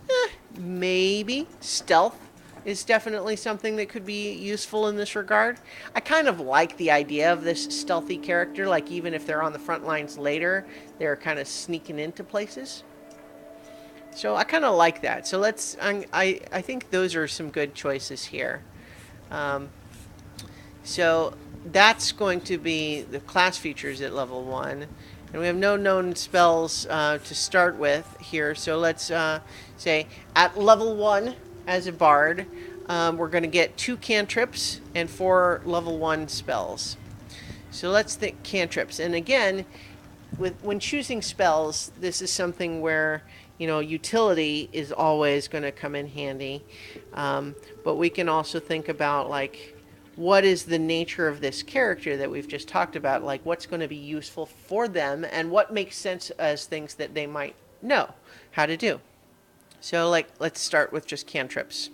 A: maybe. Stealth is definitely something that could be useful in this regard. I kind of like the idea of this stealthy character, like even if they're on the front lines later, they're kind of sneaking into places. So I kind of like that. So I think those are some good choices here. So that's going to be the class features at level 1. And we have no known spells to start with here. So let's say at level 1 as a bard, we're going to get 2 cantrips and 4 level 1 spells. So let's think cantrips. And again, when choosing spells, this is something where utility is always going to come in handy. But we can also think about what is the nature of this character that we've just talked about, like what's going to be useful for them and what makes sense as things that they might know how to do. So let's start with just cantrips.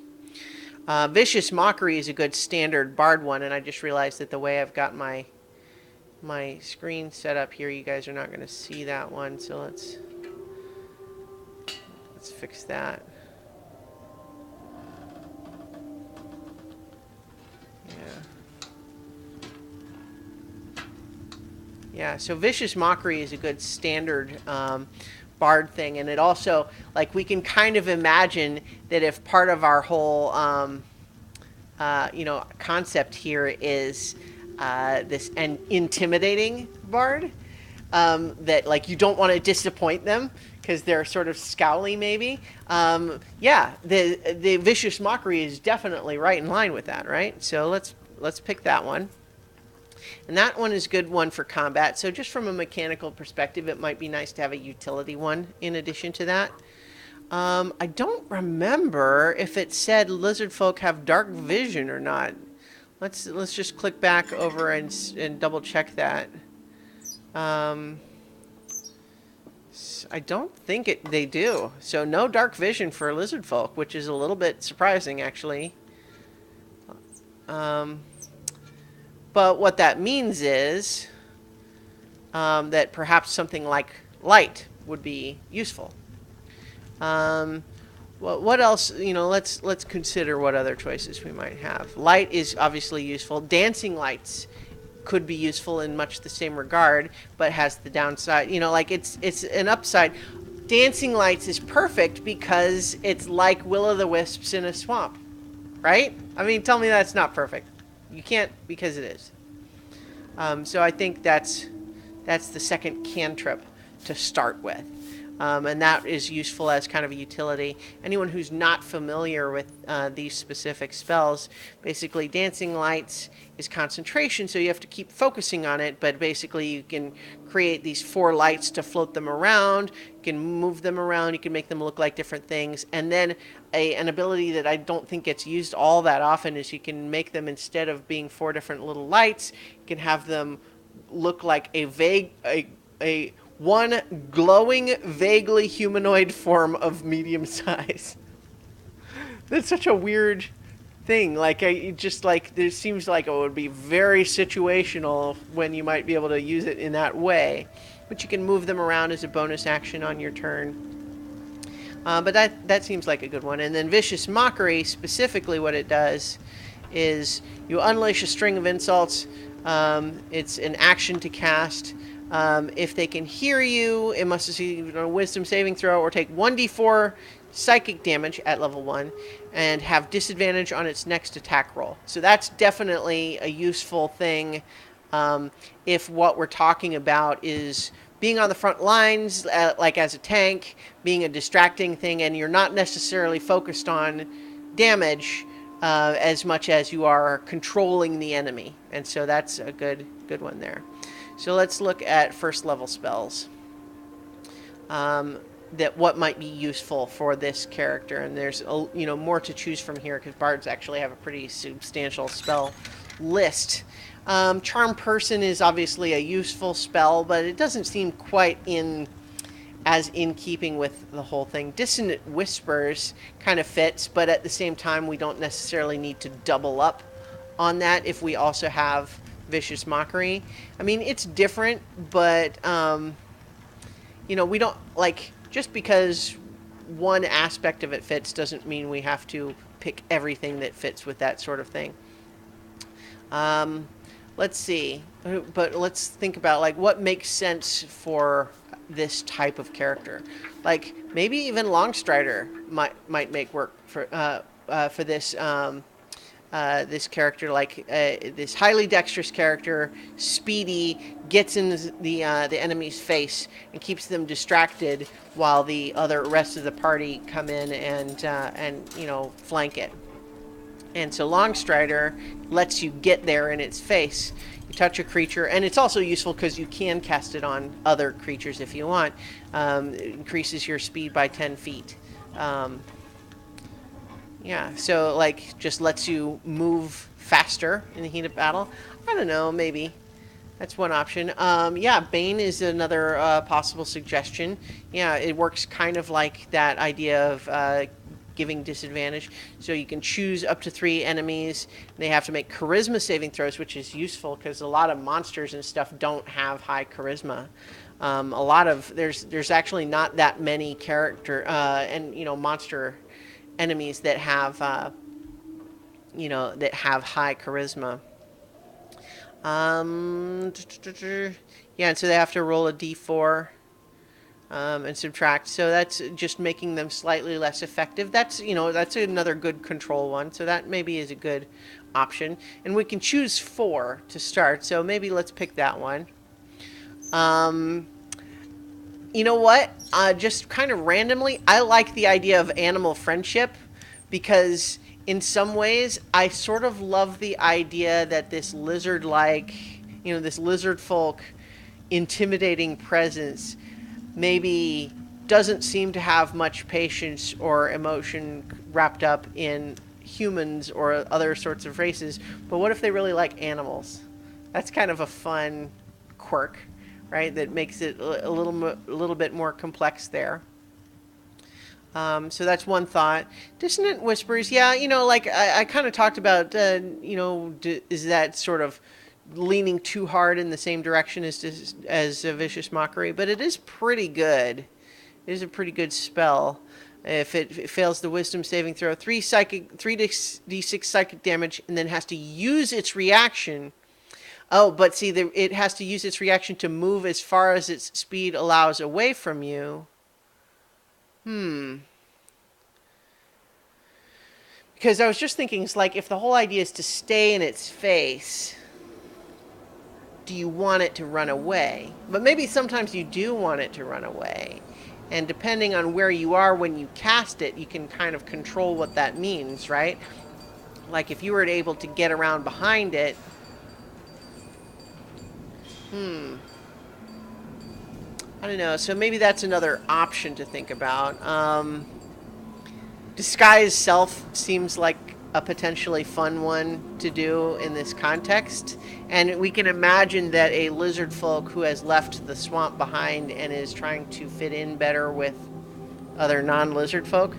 A: Vicious Mockery is a good standard bard one, and I just realized that the way I've got my screen set up here, you guys are not going to see that one, so let's fix that. Yeah, so Vicious Mockery is a good standard bard thing, and it also, we can kind of imagine that if part of our whole, concept here is this an intimidating bard, that, you don't want to disappoint them because they're sort of scowly, maybe. Yeah, the Vicious Mockery is definitely right in line with that, right? So let's pick that one. And that one is a good one for combat. So just from a mechanical perspective, it might be nice to have a utility one in addition to that. I don't remember if it said lizard folk have dark vision or not. Let's just click back over and double check that. I don't think they do. So no dark vision for lizard folk, which is a little bit surprising, actually. But what that means is that perhaps something like light would be useful. Well, what else? Let's consider what other choices we might have. Light is obviously useful. Dancing lights could be useful in much the same regard, but has the downside. It's an upside. Dancing lights is perfect because it's like will-o'-the-wisps in a swamp, right? I mean, tell me that's not perfect. You can't, because it is. So I think that's the second cantrip to start with. And that is useful as kind of a utility. Anyone who's not familiar with these specific spells, basically Dancing Lights is concentration, so you have to keep focusing on it, but basically you can create these 4 lights to float them around, you can move them around, you can make them look like different things, and then an ability that I don't think gets used all that often is you can make them, instead of being 4 different little lights, you can have them look like a one glowing, vaguely humanoid form of medium size. That's such a weird thing. Like, there seems like it would be very situational when you might be able to use it in that way. But you can move them around as a bonus action on your turn. But that seems like a good one. And then Vicious Mockery, specifically what it does is you unleash a string of insults. It's an action to cast. If they can hear you, it must receive a wisdom saving throw or take 1d4 psychic damage at level 1 and have disadvantage on its next attack roll. So that's definitely a useful thing if what we're talking about is being on the front lines, like as a tank, being a distracting thing, and you're not necessarily focused on damage as much as you are controlling the enemy. And so that's a good one there. So let's look at first level spells. That what might be useful for this character, and there's more to choose from here because bards actually have a pretty substantial spell list. Charm Person is obviously a useful spell, but it doesn't seem quite in keeping with the whole thing. Dissonant Whispers kind of fits, but at the same time we don't necessarily need to double up on that if we also have Vicious Mockery. I mean, it's different, but we don't, like, just because one aspect of it fits doesn't mean we have to pick everything that fits with that sort of thing. Let's see, but let's think about, like, what makes sense for this type of character. Like, maybe even Longstrider might make work for this this character, like this highly dexterous character, speedy, gets in the enemy's face and keeps them distracted while the rest of the party come in and flank it. And so Longstrider lets you get there in its face. You touch a creature, and it's also useful because you can cast it on other creatures if you want. It increases your speed by 10 feet. Yeah, so, like, just lets you move faster in the heat of battle. I don't know, maybe. That's one option. Yeah, Bane is another possible suggestion. Yeah, it works kind of like that idea of giving disadvantage. So you can choose up to 3 enemies. They have to make charisma saving throws, which is useful because a lot of monsters and stuff don't have high charisma. There's actually not that many monster enemies that have high charisma. Yeah, and so they have to roll a d4 and subtract. So that's just making them slightly less effective. That's another good control one. So that maybe is a good option. And we can choose 4 to start. So maybe let's pick that one. You know what? Just kind of randomly, I like the idea of animal friendship because in some ways I sort of love the idea that this lizard-like, this lizard folk intimidating presence maybe doesn't seem to have much patience or emotion wrapped up in humans or other sorts of races. But what if they really like animals? That's kind of a fun quirk, right? That makes it a little bit more complex there. So that's one thought. Dissonant Whispers, yeah, I kind of talked about, is that sort of leaning too hard in the same direction as a Vicious Mockery? But it is pretty good. It is a pretty good spell. If it fails the Wisdom saving throw, 3d6 psychic damage, and then has to use its reaction. Oh, but see, it has to use its reaction to move as far as its speed allows away from you. Because I was just thinking, it's like, if the whole idea is to stay in its face, do you want it to run away? But maybe sometimes you do want it to run away. And depending on where you are when you cast it, you can kind of control what that means, right? Like if you were able to get around behind it, I don't know. So maybe that's another option to think about. Disguise self seems like a potentially fun one to do in this context. And we can imagine that a lizard folk who has left the swamp behind and is trying to fit in better with other non-lizard folk.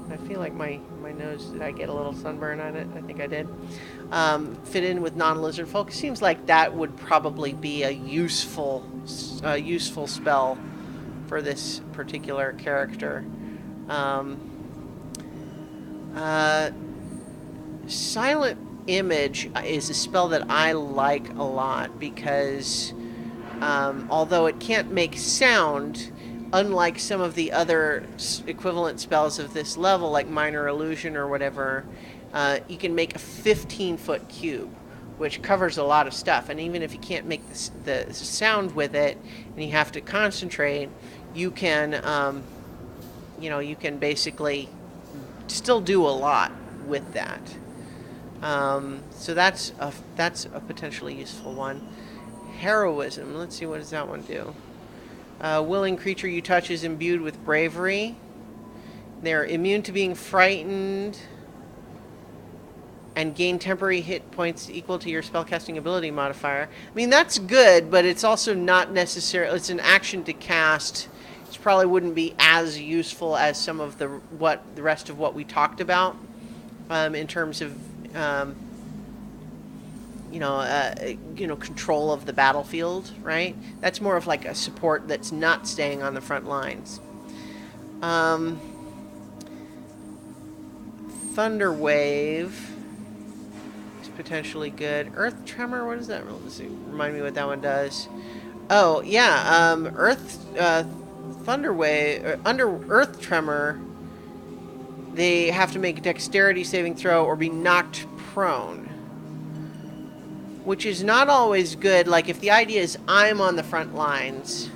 A: I feel like my nose, did I get a little sunburn on it? I think I did. Fit in with non-lizard folk. Seems like that would probably be a useful spell for this particular character. Silent Image is a spell that I like a lot because although it can't make sound, unlike some of the other equivalent spells of this level, like Minor Illusion or whatever, you can make a 15-foot cube, which covers a lot of stuff. And even if you can't make the sound with it, and you have to concentrate, you can, you can basically still do a lot with that. So that's a potentially useful one. Heroism. Let's see, what does that one do? Willing creature you touch is imbued with bravery. They're immune to being frightened and gain temporary hit points equal to your spellcasting ability modifier. I mean, that's good, but it's also not necessarily... It's an action to cast. It probably wouldn't be as useful as some of the rest of what we talked about in terms of control of the battlefield, right? That's more of like a support that's not staying on the front lines. Thunder Wave is potentially good. Earth Tremor, what is that? Let's see, remind me what that one does. Oh, yeah, Thunder Wave, under Earth Tremor, they have to make a dexterity saving throw or be knocked prone, which is not always good. Like, if the idea is I'm on the front lines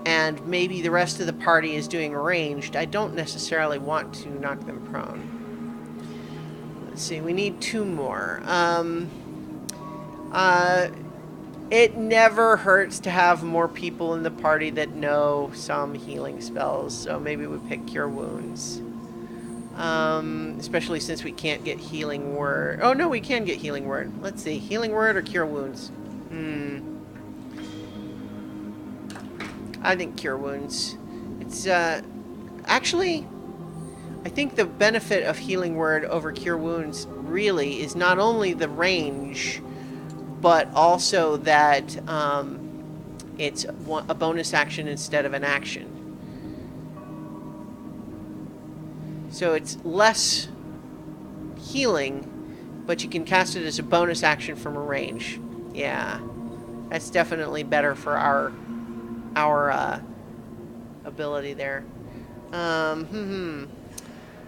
A: and maybe the rest of the party is doing ranged, I don't necessarily want to knock them prone. Let's see, we need 2 more. It never hurts to have more people in the party that know some healing spells, so maybe we pick Cure Wounds. Especially since we can't get Healing Word. Oh, no, we can get Healing Word. Let's see. Healing Word or Cure Wounds? I think Cure Wounds. It's, actually, I think the benefit of Healing Word over Cure Wounds really is not only the range, but also that, it's a bonus action instead of an action. So it's less healing, but you can cast it as a bonus action from a range. Yeah, that's definitely better for our ability there.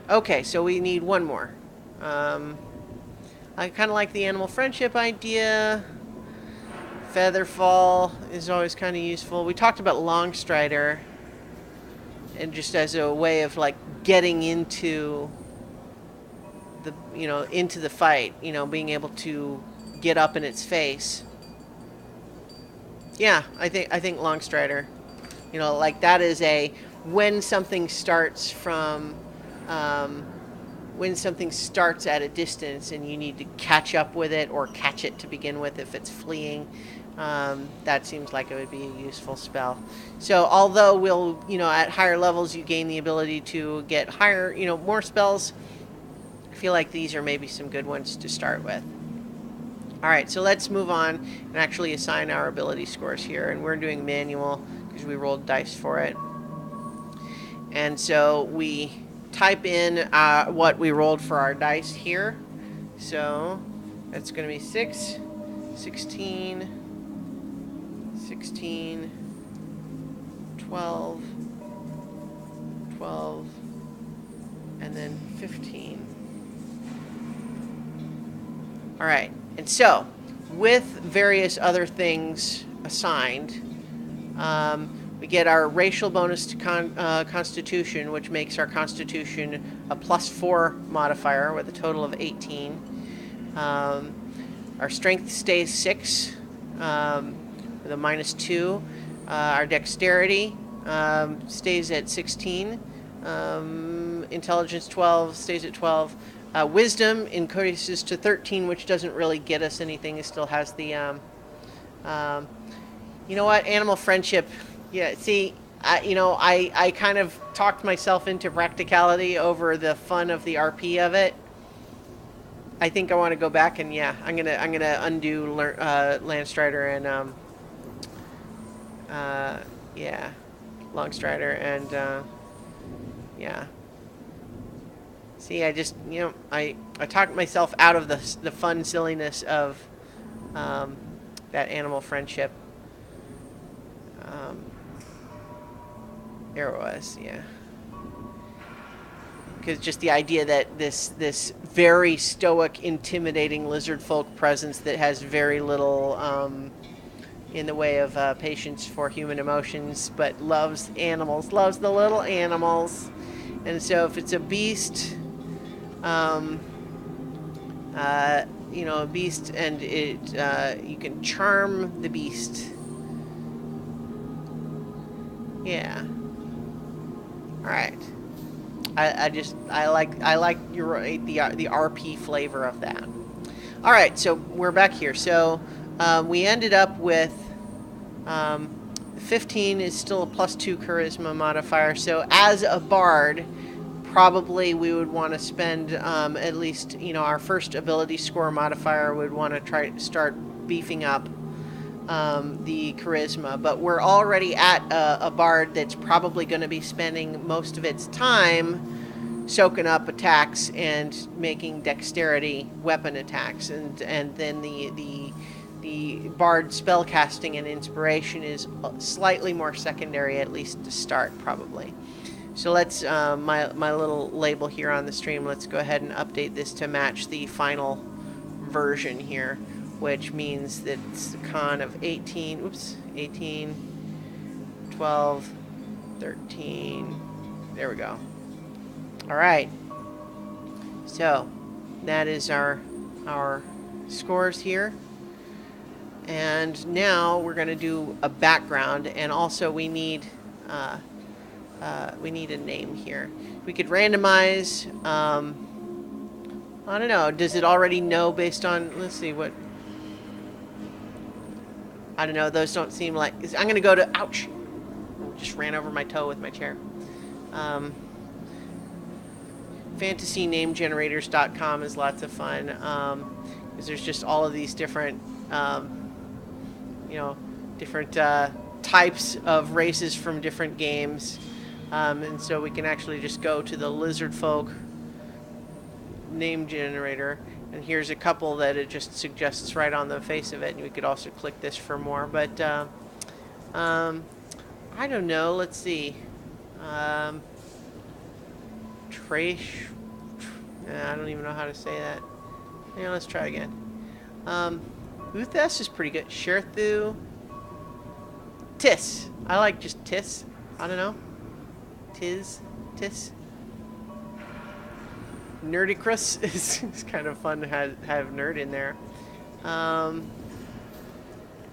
A: Okay, so we need 1 more. I kind of like the animal friendship idea. Featherfall is always kind of useful. We talked about Longstrider, and just as a way of like getting into the into the fight, being able to get up in its face. Yeah, I think Longstrider. Like that is when something starts at a distance and you need to catch up with it or catch it to begin with if it's fleeing. That seems like it would be a useful spell. So although we'll, at higher levels you gain the ability to get higher, more spells, I feel like these are maybe some good ones to start with. Alright, so let's move on and actually assign our ability scores here. And we're doing manual because we rolled dice for it. And so we type in what we rolled for our dice here. So that's going to be 6, 16... 16, 12, 12, and then 15. All right, and so with various other things assigned, We get our racial bonus to Constitution, which makes our Constitution a +4 modifier with a total of 18. Our Strength stays 6 with a -2. Our Dexterity stays at 16. Intelligence 12 stays at 12. Wisdom increases to 13, which doesn't really get us anything. It still has the, you know what, animal friendship. Yeah, see, I kind of talked myself into practicality over the fun of the RP of it. I think I want to go back and yeah, I'm gonna undo Landstrider and yeah, Longstrider and yeah. See, I just, I talked myself out of the fun silliness of that animal friendship. There it was, yeah. Because just the idea that this very stoic, intimidating lizard folk presence that has very little in the way of patience for human emotions, but loves animals, loves the little animals. And so if it's a beast, a beast, and it you can charm the beast. Yeah. All right. I like your the RP flavor of that. All right, so we're back here. So we ended up with 15 is still a +2 charisma modifier. So as a bard, probably we would want to spend at least, our first ability score modifier would want to try to start beefing up the charisma, but we're already at a bard that's probably going to be spending most of its time soaking up attacks and making dexterity weapon attacks, and then the bard spellcasting and inspiration is slightly more secondary, at least to start probably. So let's my little label here on the stream, let's go ahead and update this to match the final version here, which means that it's a con of 18, 12, 13, there we go. All right, so that is our scores here. And now we're going to do a background, and also we need a name here. We could randomize, I don't know, does it already know based on, let's see what, I don't know, those don't seem like, I'm going to go to, ouch, just ran over my toe with my chair. FantasyNameGenerators.com is lots of fun, because there's just all of these different, different types of races from different games. And so we can actually just go to the lizard folk name generator, and here's a couple that it just suggests right on the face of it, and we could also click this for more, but I don't know, let's see, Trash, I don't even know how to say that. Yeah, let's try again. Uthes is pretty good. Sherthu, Tis, I like just Tis, I don't know, Tis. Nerdicrus is kind of fun to have nerd in there.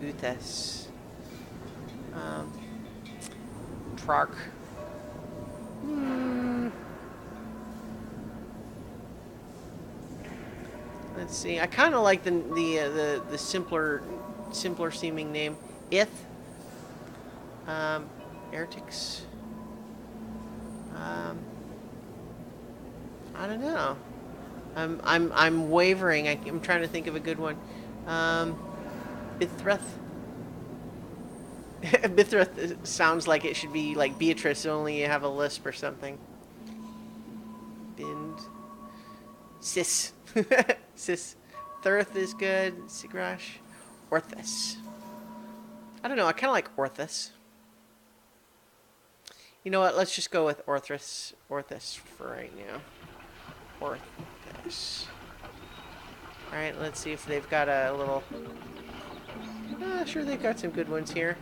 A: Uthes. Trark. Let's see. I kind of like the simpler seeming name. Ith. Heretics. I don't know. I'm wavering. I'm trying to think of a good one. Bithrath. Bithrath sounds like it should be like Beatrice, only you have a lisp or something. Bind. Sis. Sis. Thurth is good. Sigrash. Orthus. I don't know. I kind of like Orthus. You know what? Let's just go with Orthus for right now. Orthus. Alright, let's see if they've got a little... sure, they've got some good ones here.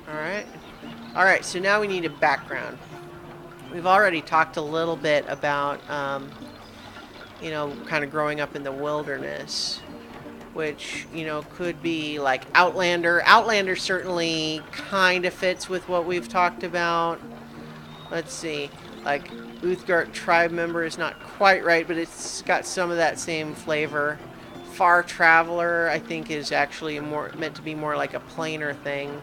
A: Alright. Alright, so now we need a background. We've already talked a little bit about, you know, kind of growing up in the wilderness, which, you know, could be like Outlander. Outlander certainly kind of fits with what we've talked about. Let's see. Like, Uthgard tribe member is not quite right, but it's got some of that same flavor. Far Traveler, I think, is actually more meant to be more like a plainer thing.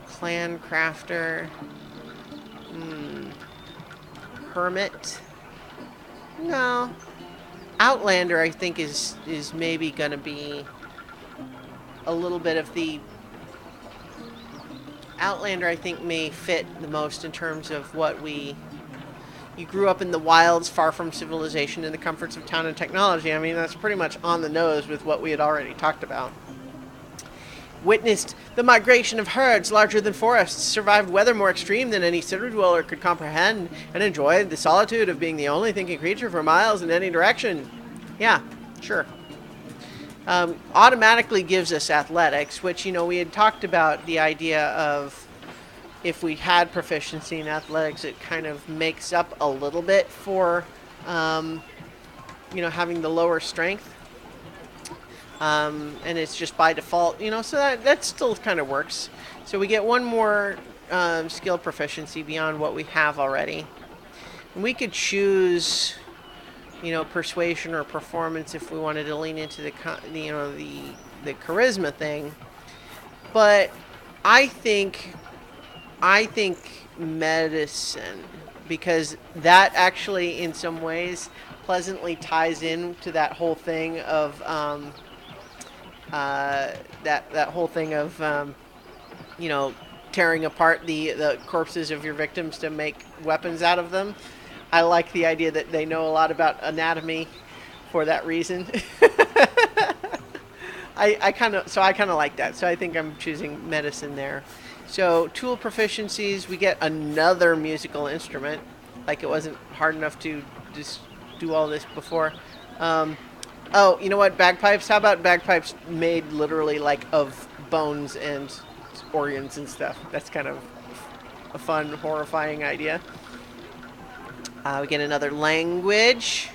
A: Clan Crafter. Hermit. No. Outlander, I think, is maybe going to be a little bit of the... Outlander, I think, may fit the most in terms of what we... You grew up in the wilds, far from civilization, in the comforts of town and technology. I mean, that's pretty much on the nose with what we had already talked about. Witnessed the migration of herds larger than forests, survived weather more extreme than any city dweller could comprehend, and enjoyed the solitude of being the only thinking creature for miles in any direction. Yeah, sure. Automatically gives us athletics, which, you know, we had talked about the idea of if we had proficiency in athletics, it kind of makes up a little bit for, you know, having the lower strength. And it's just by default, you know, so that still kind of works. So we get one more skill proficiency beyond what we have already. And we could choose, you know, persuasion or performance if we wanted to lean into the charisma thing. But I think medicine, because that actually in some ways pleasantly ties in to that whole thing of that whole thing of you know, tearing apart the corpses of your victims to make weapons out of them. I like the idea that they know a lot about anatomy for that reason. I kind of like that. So I think I'm choosing medicine there. So tool proficiencies, we get another musical instrument. Like it wasn't hard enough to just do all this before. Oh, you know what? Bagpipes? How about bagpipes made literally like of bones and organs and stuff? That's kind of a fun, horrifying idea. We get another language.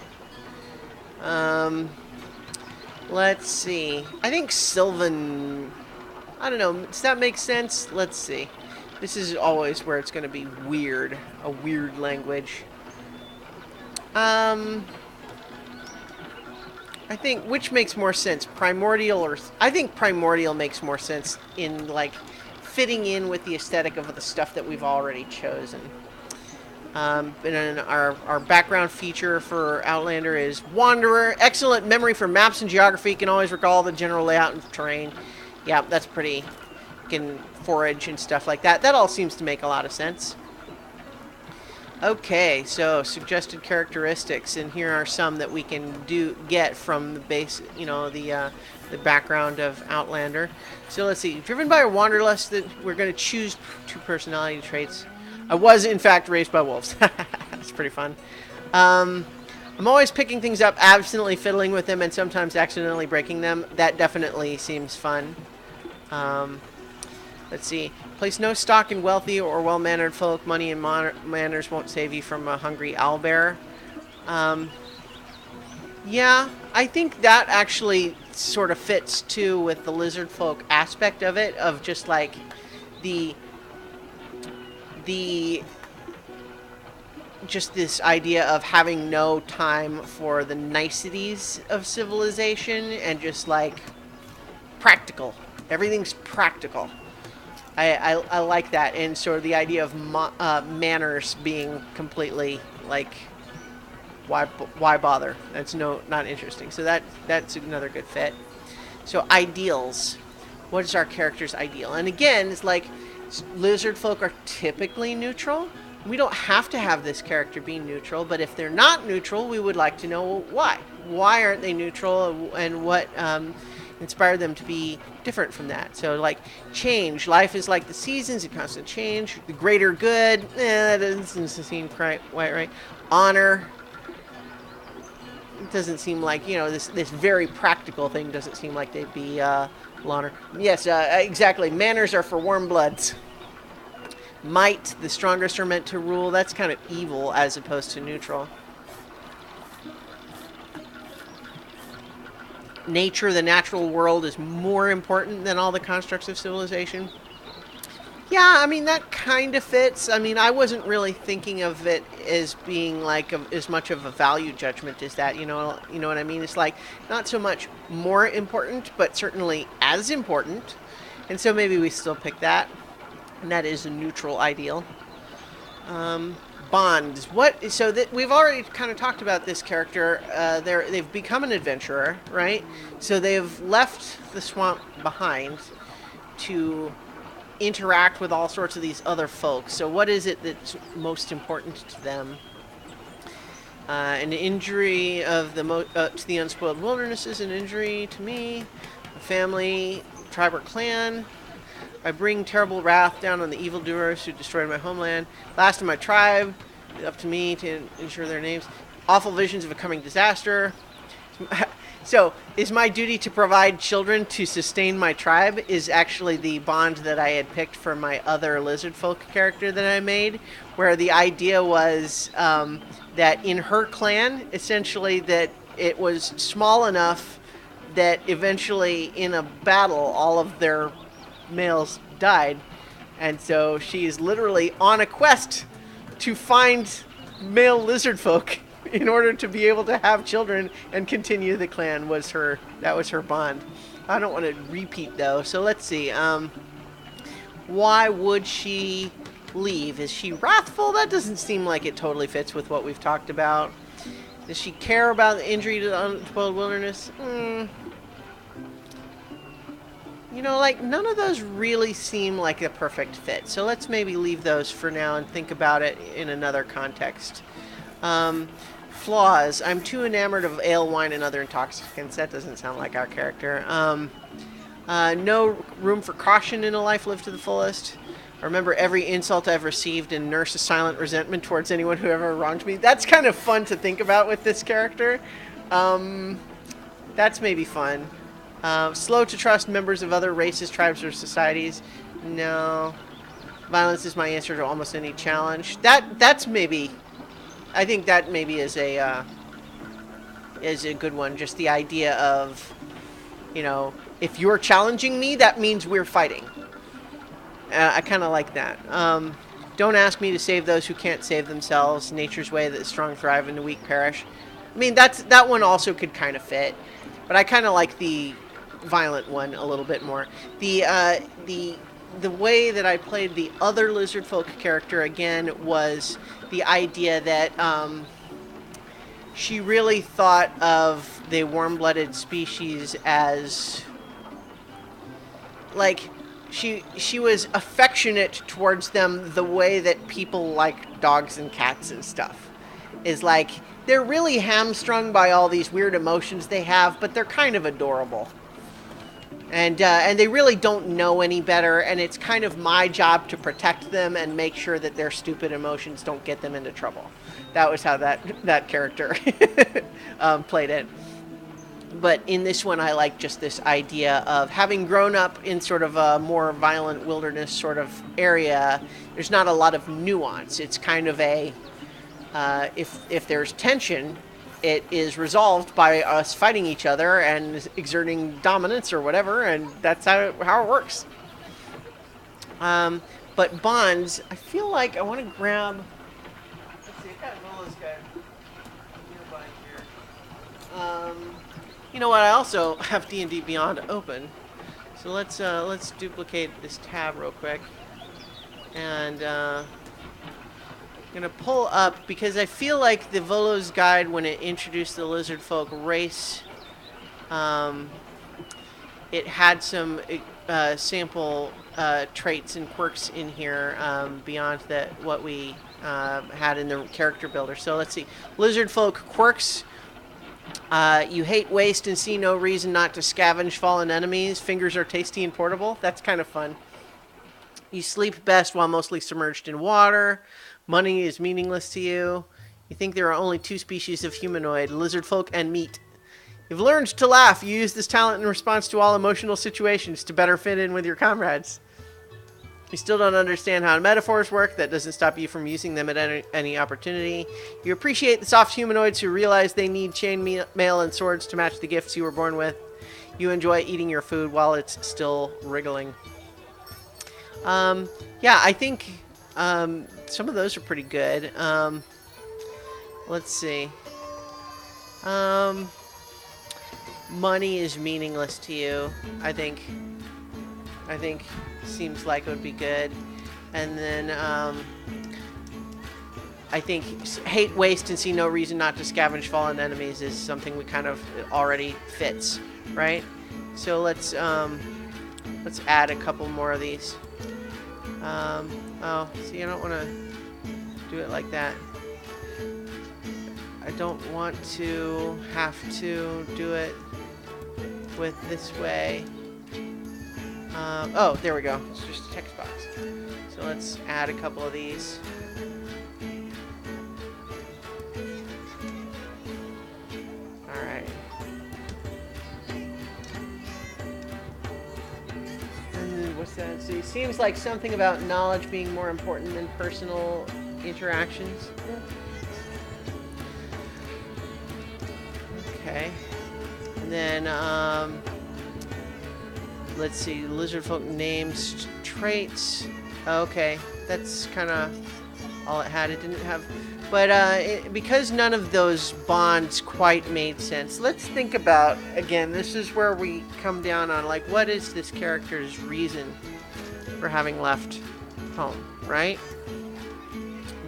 A: Let's see. I think Sylvan... I don't know. Does that make sense? Let's see. This is always where it's going to be weird. A weird language. I think, which makes more sense? Primordial or... I think Primordial makes more sense in, like, fitting in with the aesthetic of the stuff that we've already chosen. And then our background feature for Outlander is Wanderer. Excellent memory for maps and geography. Can always recall the general layout and terrain. Yeah, that's pretty. Can forage and stuff like that. That all seems to make a lot of sense. Okay, so suggested characteristics, and here are some that we can get from the base, you know, the background of Outlander. So let's see. Driven by a wanderlust, that we're going to choose 2 personality traits. I was, in fact, raised by wolves. That's pretty fun. I'm always picking things up, absently fiddling with them, and sometimes accidentally breaking them. That definitely seems fun. Let's see. Place no stock in wealthy or well-mannered folk. Money and manners won't save you from a hungry owlbear. Yeah, I think that actually sort of fits, too, with the lizard folk aspect of it, of just, like, just this idea of having no time for the niceties of civilization and just, like, practical. Everything's practical. I like that, and sort of the idea of manners being completely, like, why bother? That's not interesting. So that's another good fit. So ideals. What is our character's ideal? And again, it's like lizard folk are typically neutral. We don't have to have this character be neutral, but if they're not neutral, we would like to know why. Why aren't they neutral, and what inspired them to be different from that? So, like, change. Life is like the seasons, a constant change. The greater good, that doesn't seem quite right. Honor. It doesn't seem like, you know, this very practical thing doesn't seem like they'd be honor. Yes, exactly. Manners are for warm bloods. Might, the strongest are meant to rule. That's kind of evil as opposed to neutral. Nature, the natural world, is more important than all the constructs of civilization. Yeah, I mean, that kind of fits. I mean, I wasn't really thinking of it as being like as much of a value judgment as that. You know what I mean? It's like not so much more important, but certainly as important. And so maybe we still pick that. And that is a neutral ideal. Bonds. What? So that we've already kind of talked about this character. They've become an adventurer, right? So they've left the swamp behind to interact with all sorts of these other folks. So what is it that's most important to them? An injury of to the unspoiled wilderness is an injury to me. A family, tribe, or clan. I bring terrible wrath down on the evildoers who destroyed my homeland. Last of my tribe, up to me to ensure their names. Awful visions of a coming disaster. So, is my duty to provide children to sustain my tribe is actually the bond that I had picked for my other lizard folk character that I made, where the idea was that in her clan, essentially that it was small enough that eventually in a battle all of their males died, and so she is literally on a quest to find male lizard folk in order to be able to have children and continue the clan. That was her bond. I don't want to repeat though, so let's see. Why would she leave? Is she wrathful? That doesn't seem like it totally fits with what we've talked about. Does she care about the injury to the unspoiled wilderness? Like none of those really seem like a perfect fit. So let's maybe leave those for now and think about it in another context. Flaws. I'm too enamored of ale, wine, and other intoxicants. That doesn't sound like our character. No room for caution in a life lived to the fullest. I remember every insult I've received and nurse a silent resentment towards anyone who ever wronged me. That's kind of fun to think about with this character. That's maybe fun. Slow to trust members of other races, tribes, or societies. No. Violence is my answer to almost any challenge. That's maybe... I think that maybe is a good one. Just the idea of, if you're challenging me, that means we're fighting. I kind of like that. Don't ask me to save those who can't save themselves. Nature's way that the strong thrive and the weak perish. I mean, that one also could kind of fit. But I kind of like the violent one a little bit more. The way that I played the other lizard folk character again was the idea that she really thought of the warm-blooded species as like she was affectionate towards them the way that people like dogs and cats and stuff. Is like they're really hamstrung by all these weird emotions they have, but they're kind of adorable. And they really don't know any better, and it's kind of my job to protect them and make sure that their stupid emotions don't get them into trouble. That was how that character played it. But in this one, I like just this idea of having grown up in sort of a more violent wilderness sort of area. There's not a lot of nuance. It's kind of a if there's tension, it is resolved by us fighting each other and exerting dominance or whatever, and that's how it works. But bonds, I feel like I want to grab... Let's see, I've got Nola's guy nearby here. You know what, I also have D&D Beyond open. So let's duplicate this tab real quick. And... I'm going to pull up, because I feel like the Volo's Guide, when it introduced the lizard folk race, it had some sample traits and quirks in here beyond what we had in the character builder. So let's see. Lizard folk quirks. You hate waste and see no reason not to scavenge fallen enemies. Fingers are tasty and portable. That's kind of fun. You sleep best while mostly submerged in water. Money is meaningless to you. You think there are only two species of humanoid, lizard folk and meat. You've learned to laugh. You use this talent in response to all emotional situations to better fit in with your comrades. You still don't understand how metaphors work. That doesn't stop you from using them at any opportunity. You appreciate the soft humanoids who realize they need chainmail and swords to match the gifts you were born with. You enjoy eating your food while it's still wriggling. Yeah, I think some of those are pretty good. Let's see. Money is meaningless to you. I think seems like it would be good. And then I think hate waste and see no reason not to scavenge fallen enemies is something we kind of already fits, right? So let's add a couple more of these. Oh, see, I don't want to do it like that. I don't want to have to do it with this way. Oh, there we go. It's just a text box. So let's add a couple of these. All right. And then what's that? So it seems like something about knowledge being more important than personal interactions. Okay. And then, let's see, lizard folk names, traits. Okay, that's kind of all it had. It didn't have, but because none of those bonds quite made sense, let's think about, again, this is where we come down on, like, what is this character's reason for having left home, right?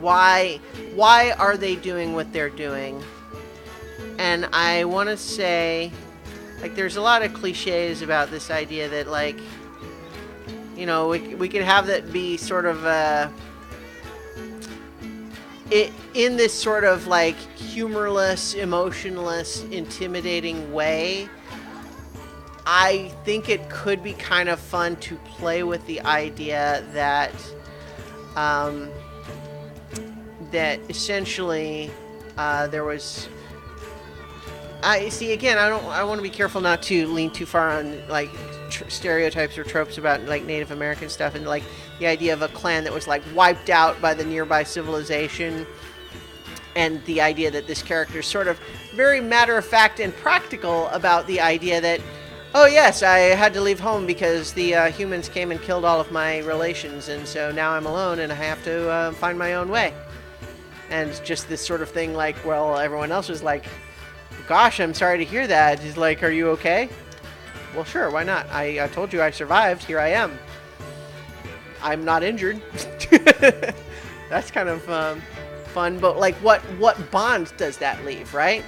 A: Why are they doing what they're doing? And I want to say, like, there's a lot of cliches about this idea that, like, you know, we could have that be sort of in this sort of, like, humorless, emotionless, intimidating way. I think it could be kind of fun to play with the idea that that essentially there was. I see. Again, I want to be careful not to lean too far on, like, stereotypes or tropes about, like, Native American stuff, and, like, the idea of a clan that was, like, wiped out by the nearby civilization, and the idea that this character is sort of very matter of fact and practical about the idea that, oh yes, I had to leave home because the humans came and killed all of my relations, and so now I'm alone and I have to find my own way. And just this sort of thing, like, well, everyone else was like, gosh, I'm sorry to hear that. He's like, are you okay? Well, sure, why not? I told you I survived. Here I am. I'm not injured. That's kind of fun, but, like, what bonds does that leave, right?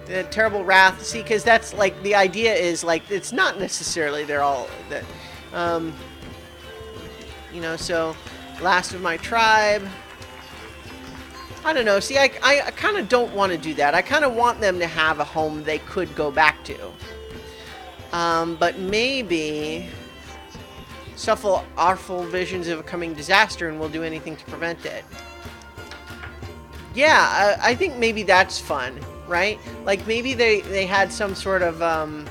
A: The terrible wrath. See, because that's, like, the idea is, like, it's not necessarily they're all that, you know, so last of my tribe. I don't know. See, I kind of don't want to do that. I kind of want them to have a home they could go back to. But maybe suffer awful visions of a coming disaster and will do anything to prevent it. Yeah, I think maybe that's fun, right? Like, maybe they had some sort of,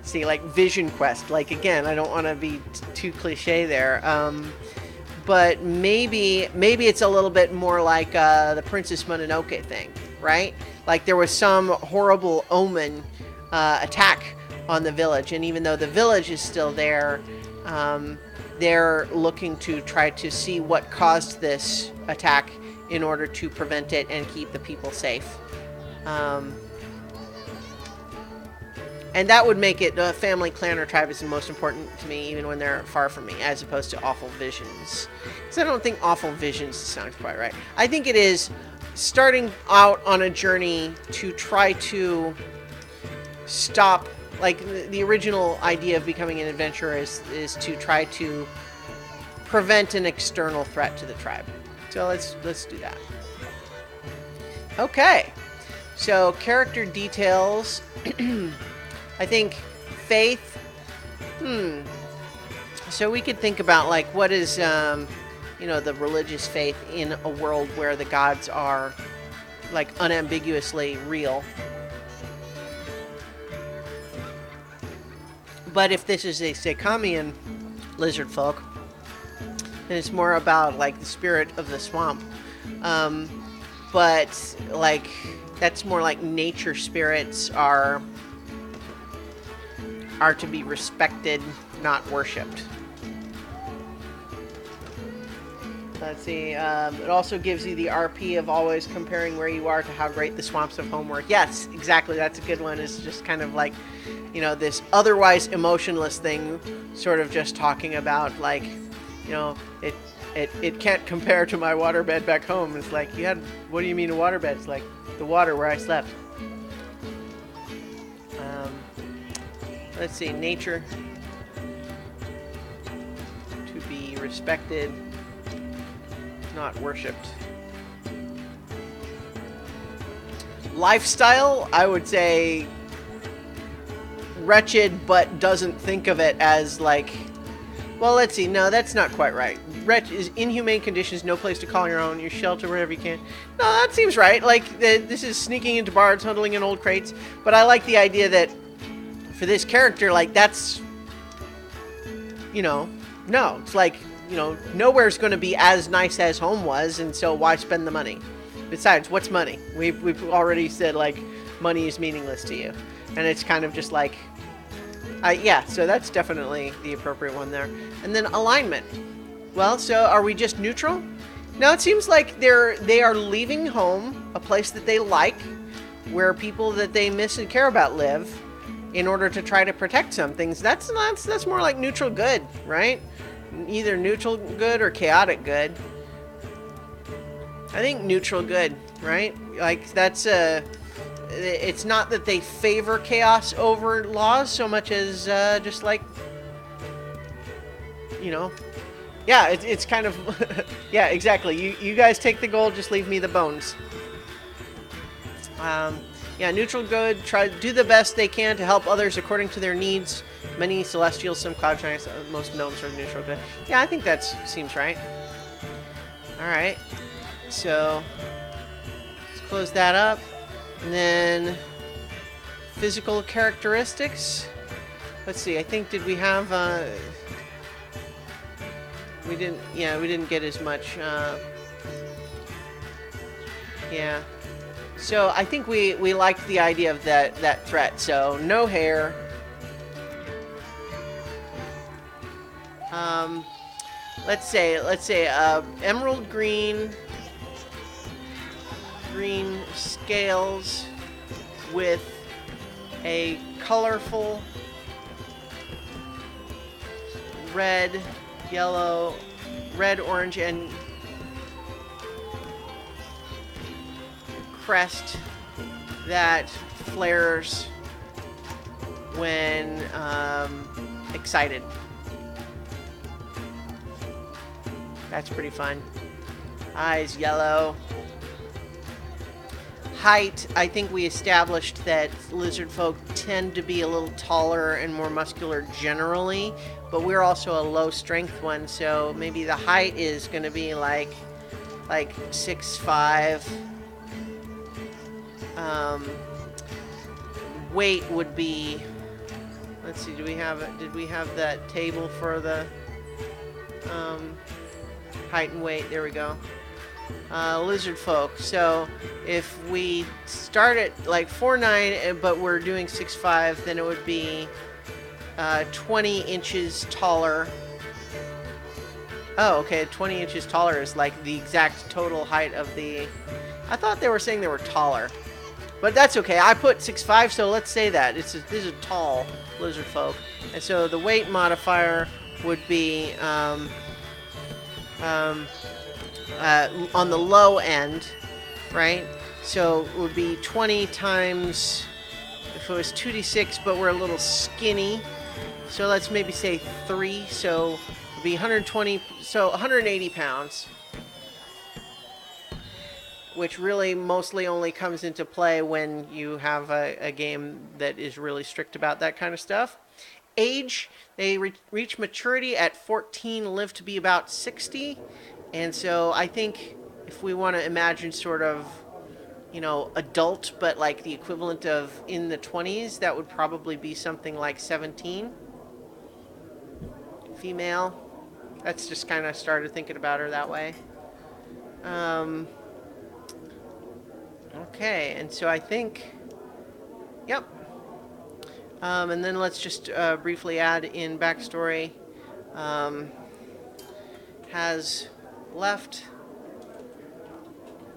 A: see, like, vision quest. Like, again, I don't want to be too cliche there. But maybe it's a little bit more like the Princess Mononoke thing, right? Like, there was some horrible omen attack on the village, and even though the village is still there, they're looking to try to see what caused this attack in order to prevent it and keep the people safe. And that would make it a family, clan, or tribe is the most important to me, even when they're far from me, as opposed to awful visions. Because I don't think awful visions sounds quite right. I think it is starting out on a journey to try to stop, like, the original idea of becoming an adventurer is to try to prevent an external threat to the tribe. So let's do that. Okay. So character details. I think faith. So we could think about, like, what is, you know, the religious faith in a world where the gods are, like, unambiguously real. But if this is a Sekamian lizard folk, then it's more about like the spirit of the swamp. Um, but like that's more like nature spirits are to be respected, not worshipped. Let's see. It also gives you the RP of always comparing where you are to how great the swamps of home were. Yes, exactly. That's a good one. It's just kind of like, this otherwise emotionless thing, sort of just talking about like, it can't compare to my waterbed back home. It's like, what do you mean a waterbed? It's like the water where I slept. Let's see. Nature to be respected, not worshipped. Lifestyle, I would say wretched, but doesn't think of it as like, well, let's see. No, that's not quite right. Wretched is inhumane conditions, no place to call your own, your shelter wherever you can. No, that seems right. Like, this is sneaking into bars, huddling in old crates. But I like the idea that for this character, like, that's, no, it's like, nowhere's going to be as nice as home was, and so why spend the money? Besides, what's money? We've already said, like, money is meaningless to you. And it's kind of just like, yeah, so that's definitely the appropriate one there. And then alignment. Well, so are we just neutral? No, it seems like they are leaving home, a place that they like, where people that they miss and care about live, in order to try to protect some things. That's more like neutral good, right? Either neutral good or chaotic good. I think neutral good, right? Like, that's it's not that they favor chaos over laws so much as just like, yeah, it's kind of, yeah, exactly. You guys take the gold, just leave me the bones. Yeah, neutral good. Try to do the best they can to help others according to their needs. Many celestials, some cloud giants, most gnomes are neutral good. Yeah, I think that seems right. All right, so let's close that up. And then physical characteristics. Let's see. I think did we have? We didn't. Yeah, we didn't get as much. Yeah. So I think we liked the idea of that threat. So no hair. Let's say emerald green scales with a colorful red, orange, and crest that flares when excited. That's pretty fun. Eyes yellow. Height, I think we established that lizard folk tend to be a little taller and more muscular generally, but we're also a low strength one, so maybe the height is going to be like 6'5". Weight would be, let's see, did we have that table for the height and weight? There we go. Lizard folk. So if we start at like 4'9", but we're doing 6'5", then it would be 20 inches taller. Oh, okay, 20 inches taller is like the exact total height of the... I thought they were saying they were taller. But that's okay. I put 6'5", so let's say that. This is a tall lizard folk. And so the weight modifier would be... on the low end, right? So it would be 20 times, if it was 2d6, but we're a little skinny. So let's maybe say 3. So it would be 120, so 180 pounds. Which really mostly only comes into play when you have a game that is really strict about that kind of stuff. Age, they reach maturity at 14, live to be about 60. And so I think if we want to imagine sort of, adult, but like the equivalent of in the 20s, that would probably be something like 17. female. That's just kind of started thinking about her that way. Okay, and so I think, yep. And then let's just briefly add in backstory. Has left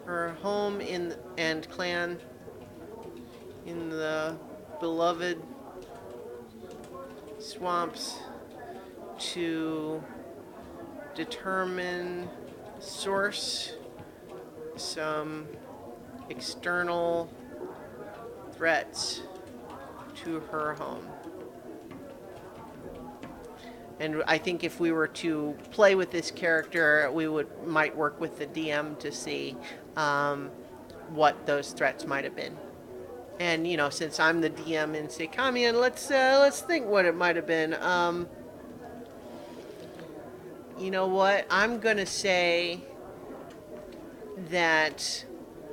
A: her home and clan in the beloved swamps to determine source some external threats to her home. And I think if we were to play with this character, we might work with the DM to see what those threats might have been. And you know, since I'm the DM in Sekamian, let's think what it might have been. You know what? I'm gonna say that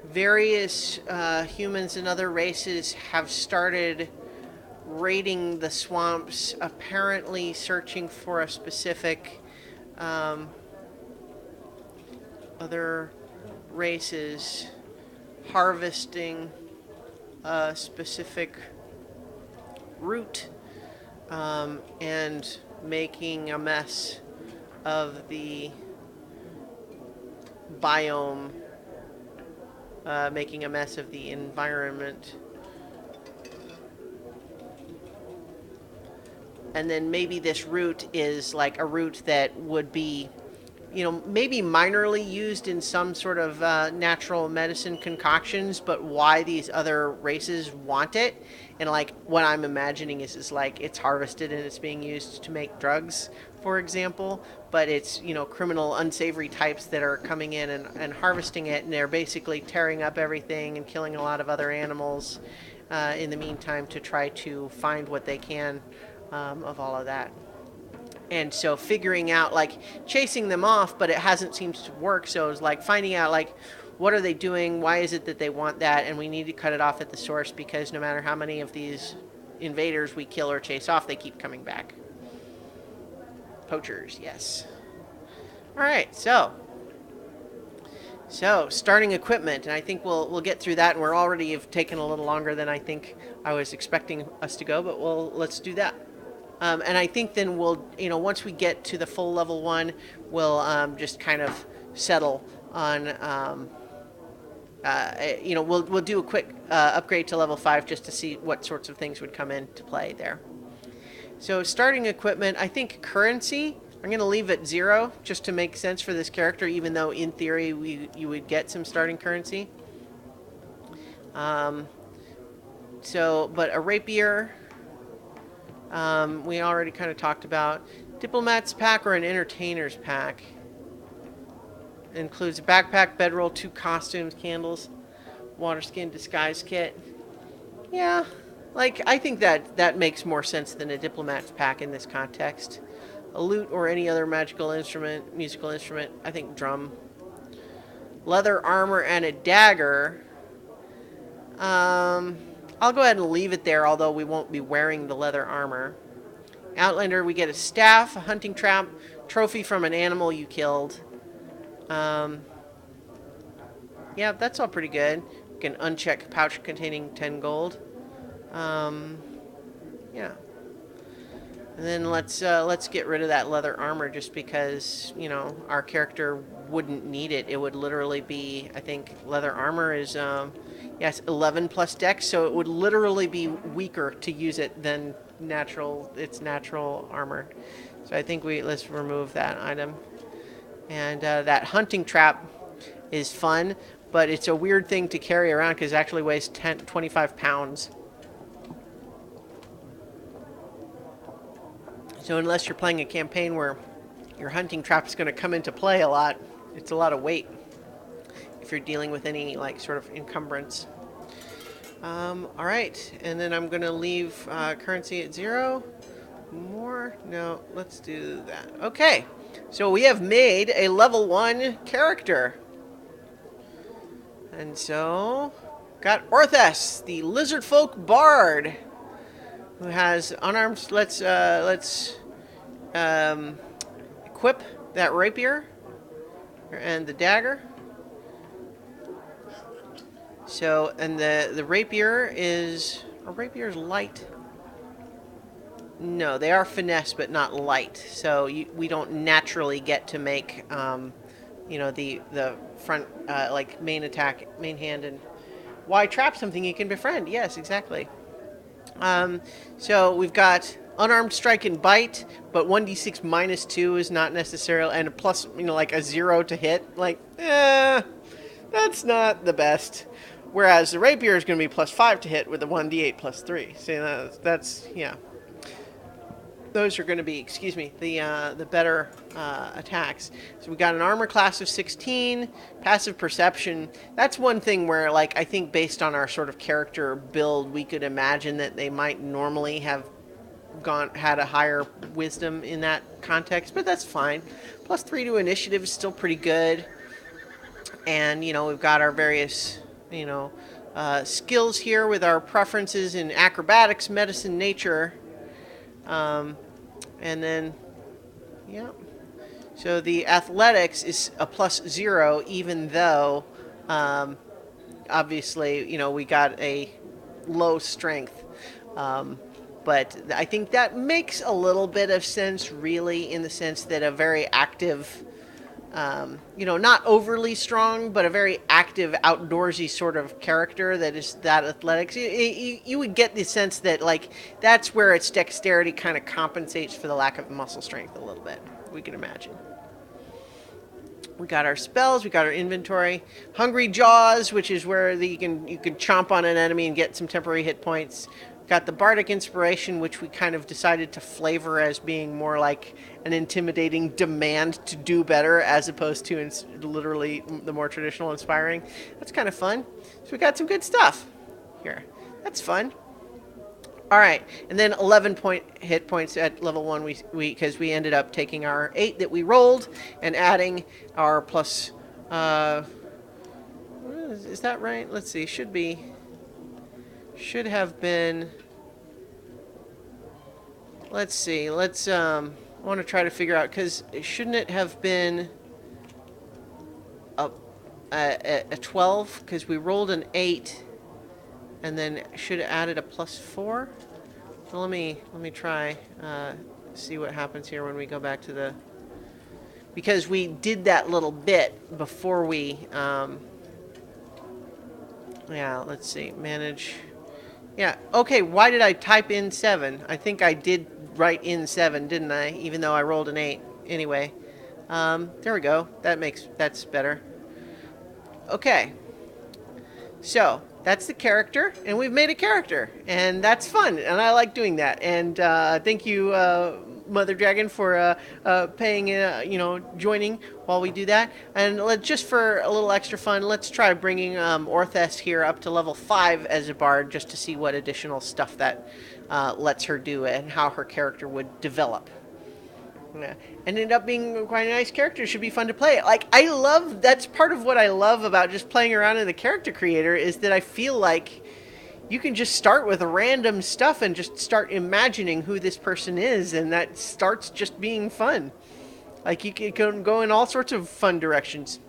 A: various humans and other races have started raiding the swamps, apparently searching for a specific other races harvesting a specific root and making a mess of the biome, making a mess of the environment. And then maybe this root is like a root that would be, you know, maybe minorly used in some sort of natural medicine concoctions, but why these other races want it. And like what I'm imagining is like it's harvested and it's being used to make drugs, for example, but it's, you know, criminal unsavory types that are coming in and harvesting it, and they're basically tearing up everything and killing a lot of other animals in the meantime to try to find what they can of all of that. And so figuring out, like, chasing them off, but it hasn't seemed to work. So it's like finding out, like, what are they doing? Why is it that they want that? And we need to cut it off at the source, because no matter how many of these invaders we kill or chase off, they keep coming back. Poachers, yes. All right, so starting equipment, and I think we'll get through that, and we're already have taken a little longer than I think I was expecting us to go, but let's do that. And I think then we'll, you know, once we get to the full level 1, we'll just kind of settle on, you know, we'll do a quick upgrade to level 5 just to see what sorts of things would come into play there. So starting equipment, I think currency, I'm going to leave it 0 just to make sense for this character, even though in theory you would get some starting currency. But a rapier, we already kind of talked about. Diplomat's pack or an entertainer's pack. It includes a backpack, bedroll, 2 costumes, candles, water skin, disguise kit. Yeah, like I think that makes more sense than a diplomat's pack in this context. A lute or any other musical instrument, I think drum. Leather armor and a dagger. I'll go ahead and leave it there, although we won't be wearing the leather armor. Outlander, we get a staff, a hunting trap, trophy from an animal you killed. Yeah, that's all pretty good. We can uncheck pouch containing 10 gold. Yeah. And then let's get rid of that leather armor just because, you know, our character wouldn't need it. It would literally be, I think leather armor is, yes, 11 plus dex, so it would literally be weaker to use it than its natural armor. So I think let's remove that item. And that hunting trap is fun, but it's a weird thing to carry around because it actually weighs 25 pounds. So unless you're playing a campaign where your hunting trap is going to come into play a lot, it's a lot of weight if you're dealing with any like sort of encumbrance. All right, and then I'm going to leave currency at 0. More? No, let's do that. Okay, so we have made a level 1 character. And so, got Orthes, the lizard folk bard, who has unarmed. Let's equip that rapier and the dagger. So, and the rapier is, a rapier is light. No, they are finesse, but not light. So we don't naturally get to make, the front like main attack, main hand, and why trap something you can befriend. Yes, exactly. So we've got unarmed strike and bite, but 1d6 minus 2 is not necessarily, and a plus, like a 0 to hit. Like, that's not the best. Whereas the rapier is going to be plus 5 to hit with a 1d8 plus 3. So that's yeah. Those are going to be, excuse me, the better attacks. So we got an armor class of 16, passive perception. That's one thing where, like, I think based on our sort of character build, we could imagine that they might normally have had a higher wisdom in that context, but that's fine. Plus 3 to initiative is still pretty good. And we've got our various skills here with our preferences in acrobatics, medicine, nature. And then, yeah. So the athletics is a plus 0, even though, obviously, we got a low strength. But I think that makes a little bit of sense, really, in the sense that a very active, not overly strong, but a very active, outdoorsy sort of character that is that athletics. You would get the sense that, like, that's where its dexterity kind of compensates for the lack of muscle strength a little bit. We can imagine. We got our spells. We got our inventory. Hungry Jaws, which is where you can chomp on an enemy and get some temporary hit points. Got the Bardic Inspiration, which we kind of decided to flavor as being more like an intimidating demand to do better, as opposed to literally the more traditional inspiring. That's kind of fun. So we got some good stuff here. That's fun. All right, and then 11 hit points at level 1. We because we ended up taking our 8 that we rolled and adding our plus. Is that right? Let's see. Should have been. Let's see. I want to try to figure out, because shouldn't it have been a 12? Because we rolled an 8, and then should have added a plus 4. So let me try see what happens here when we go back to the. Because we did that little bit before we. Yeah. Let's see. Manage. Yeah, okay, why did I type in 7? I think I did write in 7, didn't I? Even though I rolled an 8. Anyway, there we go. That's better. Okay. So, that's the character, and we've made a character, and that's fun, and I like doing that. And thank you, Mother Dragon, for paying, joining while we do that. And just for a little extra fun, let's try bringing Orthes here up to level 5 as a bard, just to see what additional stuff that lets her do and how her character would develop. Yeah. Ended up being quite a nice character. Should be fun to play. Like, that's part of what I love about just playing around in the character creator, is that I feel like you can just start with random stuff and just start imagining who this person is, and that starts just being fun. Like, you can go in all sorts of fun directions.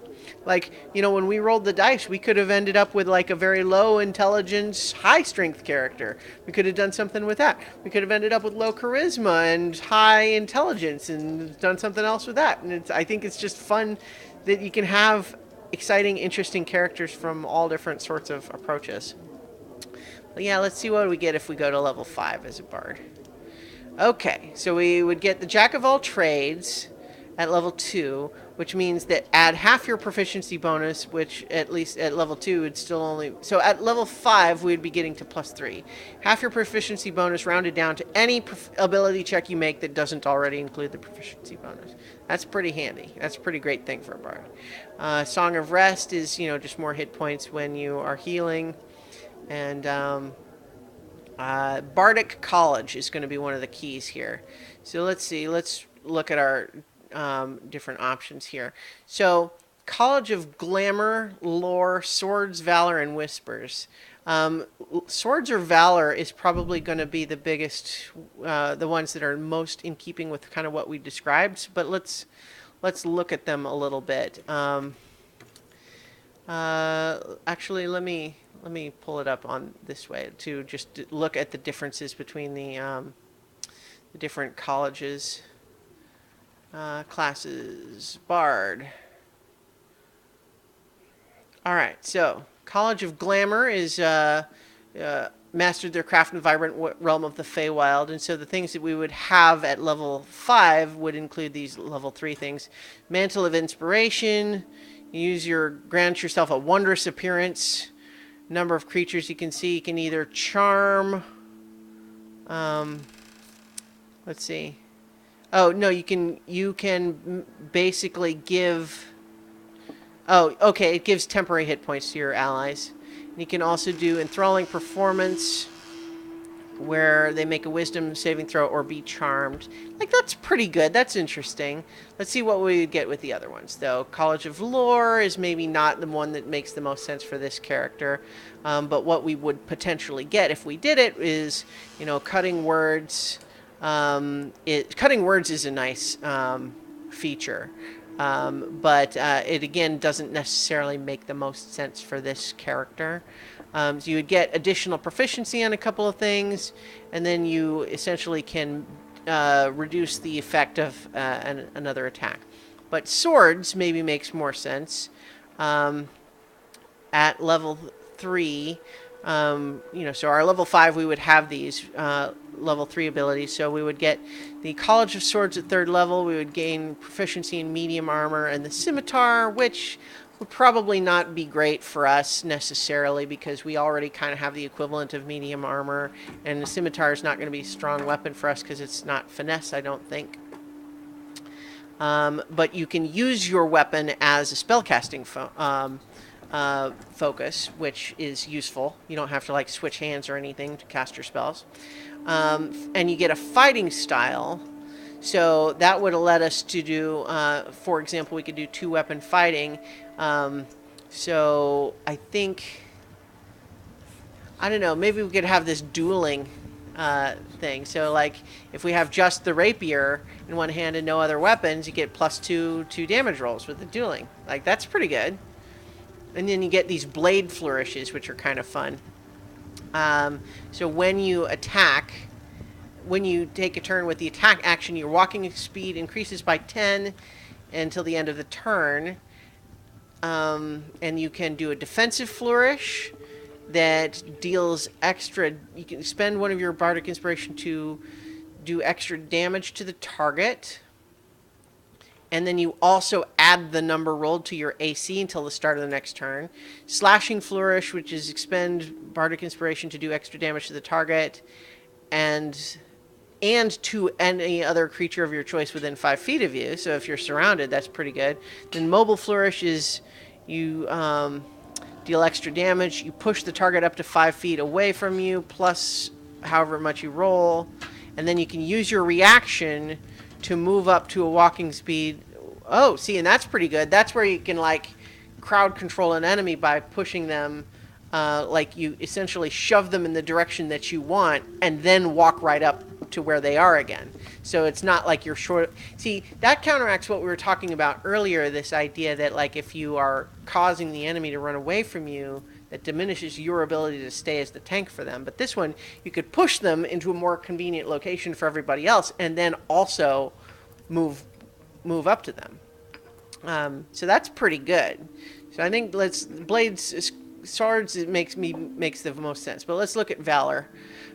A: Like, when we rolled the dice, we could have ended up with like a very low intelligence, high strength character. We could have done something with that. We could have ended up with low charisma and high intelligence and done something else with that. And I think it's just fun that you can have exciting, interesting characters from all different sorts of approaches. But yeah, let's see what we get if we go to level 5 as a bard. Okay, so we would get the Jack of all trades at level 2, which means that add half your proficiency bonus, which at least at level 2 would still only. So at level 5, we'd be getting to plus 3. Half your proficiency bonus rounded down to any ability check you make that doesn't already include the proficiency bonus. That's pretty handy. That's a pretty great thing for a bard. Song of Rest is, just more hit points when you are healing. And Bardic College is going to be one of the keys here. So let's see. Let's look at our different options here. So College of Glamour, Lore, Swords, Valor, and Whispers. Swords or Valor is probably going to be the biggest, the ones that are most in keeping with kind of what we described. But let's look at them a little bit. Actually, let me pull it up on this way to just look at the differences between the different colleges, classes, Bard. All right, so College of Glamour is mastered their craft in the vibrant realm of the Feywild, and so the things that we would have at level 5 would include these level 3 things. Mantle of Inspiration, grant yourself a wondrous appearance. Number of creatures you can see, you can either charm, let's see. Oh, no, you can basically give. Oh, okay, it gives temporary hit points to your allies. And you can also do Enthralling Performance, where they make a Wisdom saving throw or be charmed. Like, that's pretty good. That's interesting. Let's see what we would get with the other ones, though. College of Lore is maybe not the one that makes the most sense for this character. But what we would potentially get if we did it is, Cutting Words. Cutting Words is a nice feature. But it again doesn't necessarily make the most sense for this character. So you would get additional proficiency on a couple of things, and then you essentially can reduce the effect of another attack. But swords maybe makes more sense. At level 3, so our level 5 we would have these level 3 abilities. So we would get the College of Swords at 3rd level. We would gain proficiency in medium armor and the scimitar, which would probably not be great for us necessarily because we already kind of have the equivalent of medium armor, and the scimitar is not going to be a strong weapon for us because it's not finesse, I don't think. But you can use your weapon as a spellcasting focus, which is useful. You don't have to switch hands or anything to cast your spells. And you get a fighting style, so that would let us to do, for example, we could do 2-weapon fighting. So I think, I don't know, maybe we could have this dueling thing. So if we have just the rapier in one hand and no other weapons, you get +2 damage rolls with the dueling. That's pretty good. And then you get these blade flourishes, which are kind of fun. So when you attack, when you take a turn with the attack action, your walking speed increases by 10 until the end of the turn. And you can do a defensive flourish that deals extra. You can spend one of your bardic inspiration to do extra damage to the target. And then you also add the number rolled to your AC until the start of the next turn. Slashing Flourish, which is expend Bardic Inspiration to do extra damage to the target, and to any other creature of your choice within 5 feet of you. So if you're surrounded, that's pretty good. Then Mobile Flourish is you deal extra damage. You push the target up to 5 feet away from you, plus however much you roll. And then you can use your reaction to move up to a walking speed. Oh, see, and that's pretty good. That's where you can crowd control an enemy by pushing them, you essentially shove them in the direction that you want and then walk right up to where they are again. So it's not like you're short. See, that counteracts what we were talking about earlier, this idea that if you are causing the enemy to run away from you, that diminishes your ability to stay as the tank for them. But this one, you could push them into a more convenient location for everybody else and then also move up to them. So that's pretty good. So I think swords makes the most sense. But let's look at Valor.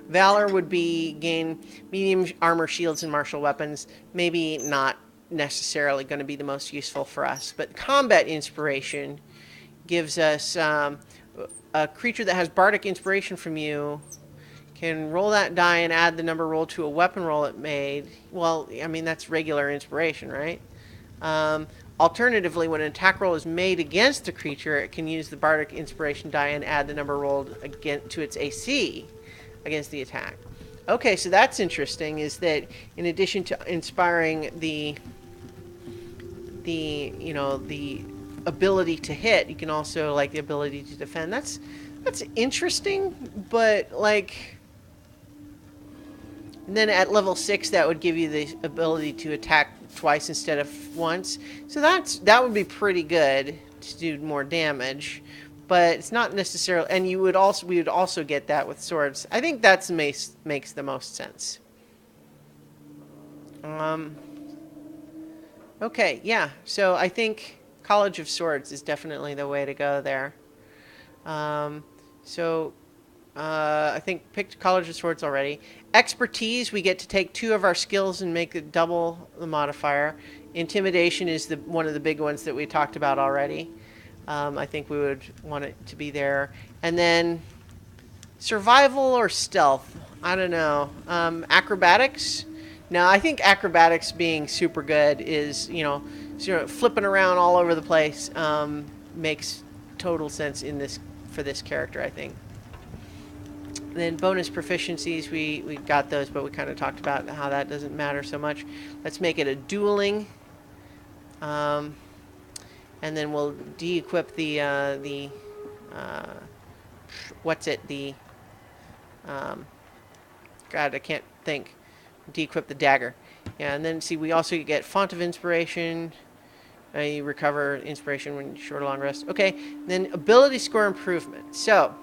A: Valor would be gain medium armor, shields, and martial weapons. Maybe not necessarily going to be the most useful for us. But Combat Inspiration gives us a creature that has Bardic Inspiration from you can roll that die and add the number rolled to a weapon roll it made. Well, I mean, that's regular inspiration, right? Alternatively, when an attack roll is made against a creature, it can use the Bardic Inspiration die and add the number rolled again to its AC against the attack. Okay, so that's interesting, is that in addition to inspiring the ability to hit, you can also like the ability to defend. That's interesting, but like, and then at level 6, that would give you the ability to attack twice instead of once. So that would be pretty good to do more damage, but it's not necessarily. And we would also get that with swords. I think that makes the most sense. Okay, yeah. So I think College of Swords is definitely the way to go there. Um, so I think picked College of Swords already. Expertise, we get to take 2 of our skills and make it double the modifier. Intimidation is one of the big ones that we talked about already. I think we would want it to be there. And then survival or stealth, I don't know. Acrobatics. Now, I think acrobatics being super good is, flipping around all over the place makes total sense for this character, I think. Then bonus proficiencies, we got those, but we kind of talked about how that doesn't matter so much. Let's make it a dueling. And then we'll de-equip what's it? God, I can't think. De-equip the dagger. Yeah, and then see, we also get Font of Inspiration. You recover inspiration when you're short or long rest. Okay, then ability score improvement. So,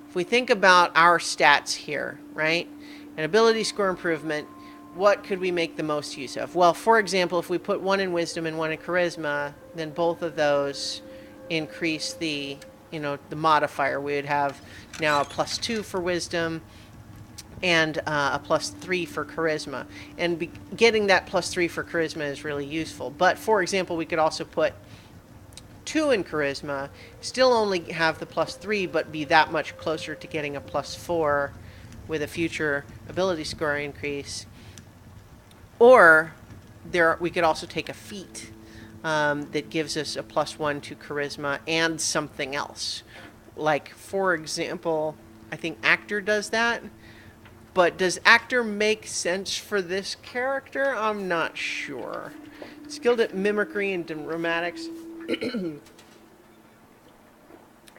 A: if we think about our stats here, right? An ability score improvement, what could we make the most use of? Well, for example, if we put 1 in wisdom and 1 in charisma, then both of those increase the modifier. We would have now a +2 for wisdom and a +3 for charisma. And getting that +3 for charisma is really useful. But for example, we could also put 2 in charisma, still only have the +3, but be that much closer to getting a +4 with a future ability score increase. Or we could also take a feat that gives us a +1 to charisma and something else. Like, for example, I think Actor does that. But does Actor make sense for this character? I'm not sure. Skilled at mimicry and dramatics.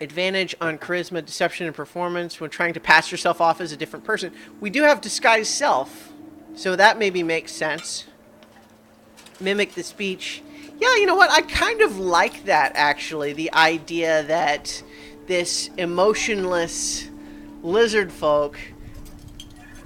A: Advantage on charisma, deception, and performance when trying to pass yourself off as a different person. We do have disguise self, so that maybe makes sense. Mimic the speech. Yeah, you know what? I kind of like that, actually. The idea that this emotionless lizard folk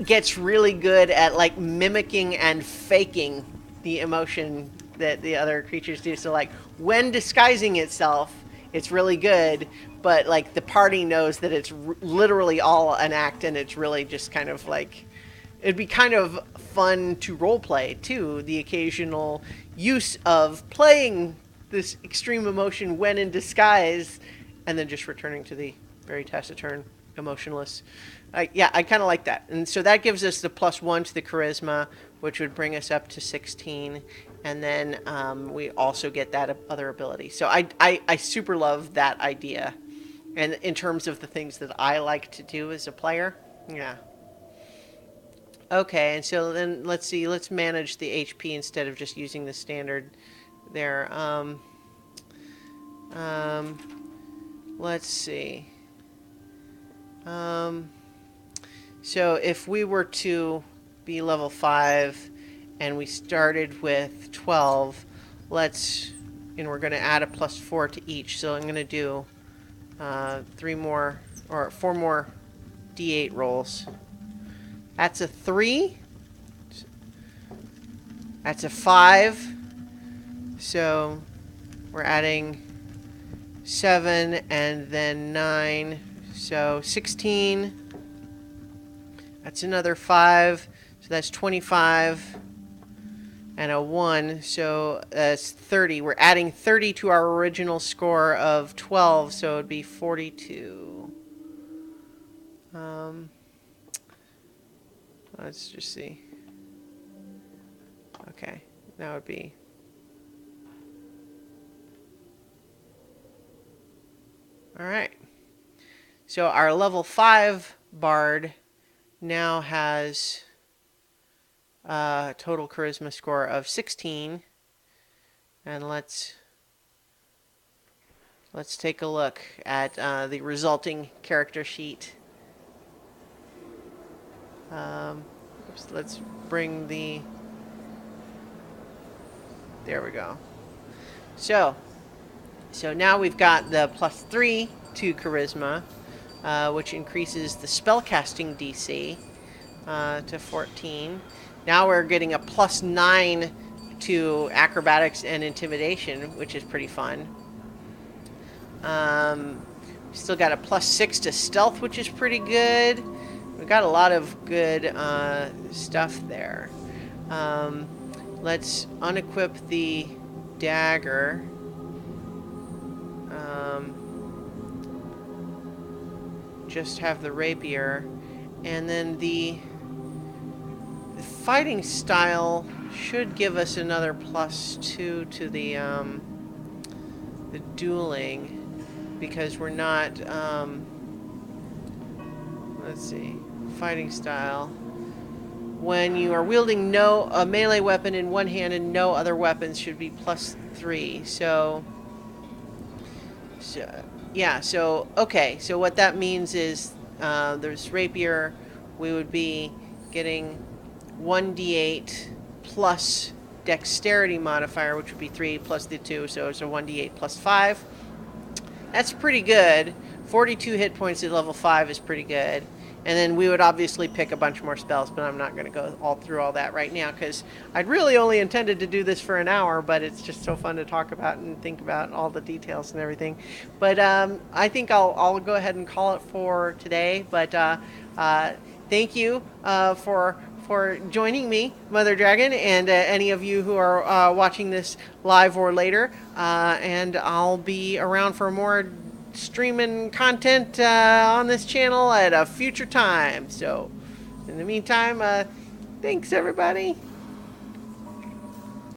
A: gets really good at like mimicking and faking the emotion that the other creatures do. So like when disguising itself, it's really good, but like the party knows that it's literally all an act, and it's really just kind of like, it'd be kind of fun to role play too, the occasional use of playing this extreme emotion when in disguise and then just returning to the very taciturn, emotionless. Yeah, I kind of like that. And so that gives us the +1 to the charisma, which would bring us up to 16. And then we also get that other ability. So I super love that idea. And in terms of the things that I like to do as a player, yeah. Okay, and so then let's see. Let's manage the HP instead of just using the standard there. Let's see. So if we were to be level 5 and we started with 12, and we're going to add a +4 to each. So I'm going to do 4 more D8 rolls. That's a 3. That's a 5. So we're adding 7 and then 9. So 16. That's another 5. So that's 25. And a 1. So that's 30. We're adding 30 to our original score of 12. So it would be 42. Let's just see. Okay. That would be... Alright. So our level 5 bard now has a total charisma score of 16. And let's Let's take a look at the resulting character sheet. Let's bring the... There we go. So now we've got the +3 to charisma, which increases the spellcasting DC to 14. Now we're getting a +9 to acrobatics and intimidation, which is pretty fun. Still got a +6 to stealth, which is pretty good. We've got a lot of good stuff there. Let's unequip the dagger. Just have the rapier, and then the fighting style should give us another +2 to the dueling, because we're not let's see, fighting style. When you are wielding a melee weapon in one hand and no other weapons should be +3. So yeah, okay, so what that means is there's rapier, we would be getting 1d8 plus dexterity modifier, which would be 3 plus the 2, so it's a 1d8 +5. That's pretty good. 42 hit points at level 5 is pretty good. And then we would obviously pick a bunch more spells, but I'm not going to go through all that right now, because I'd really only intended to do this for an hour, but it's just so fun to talk about and think about all the details and everything. But I think I'll go ahead and call it for today. But thank you for joining me, Mother Dragon, and any of you who are watching this live or later. And I'll be around for more streaming content on this channel at a future time. So in the meantime, thanks everybody.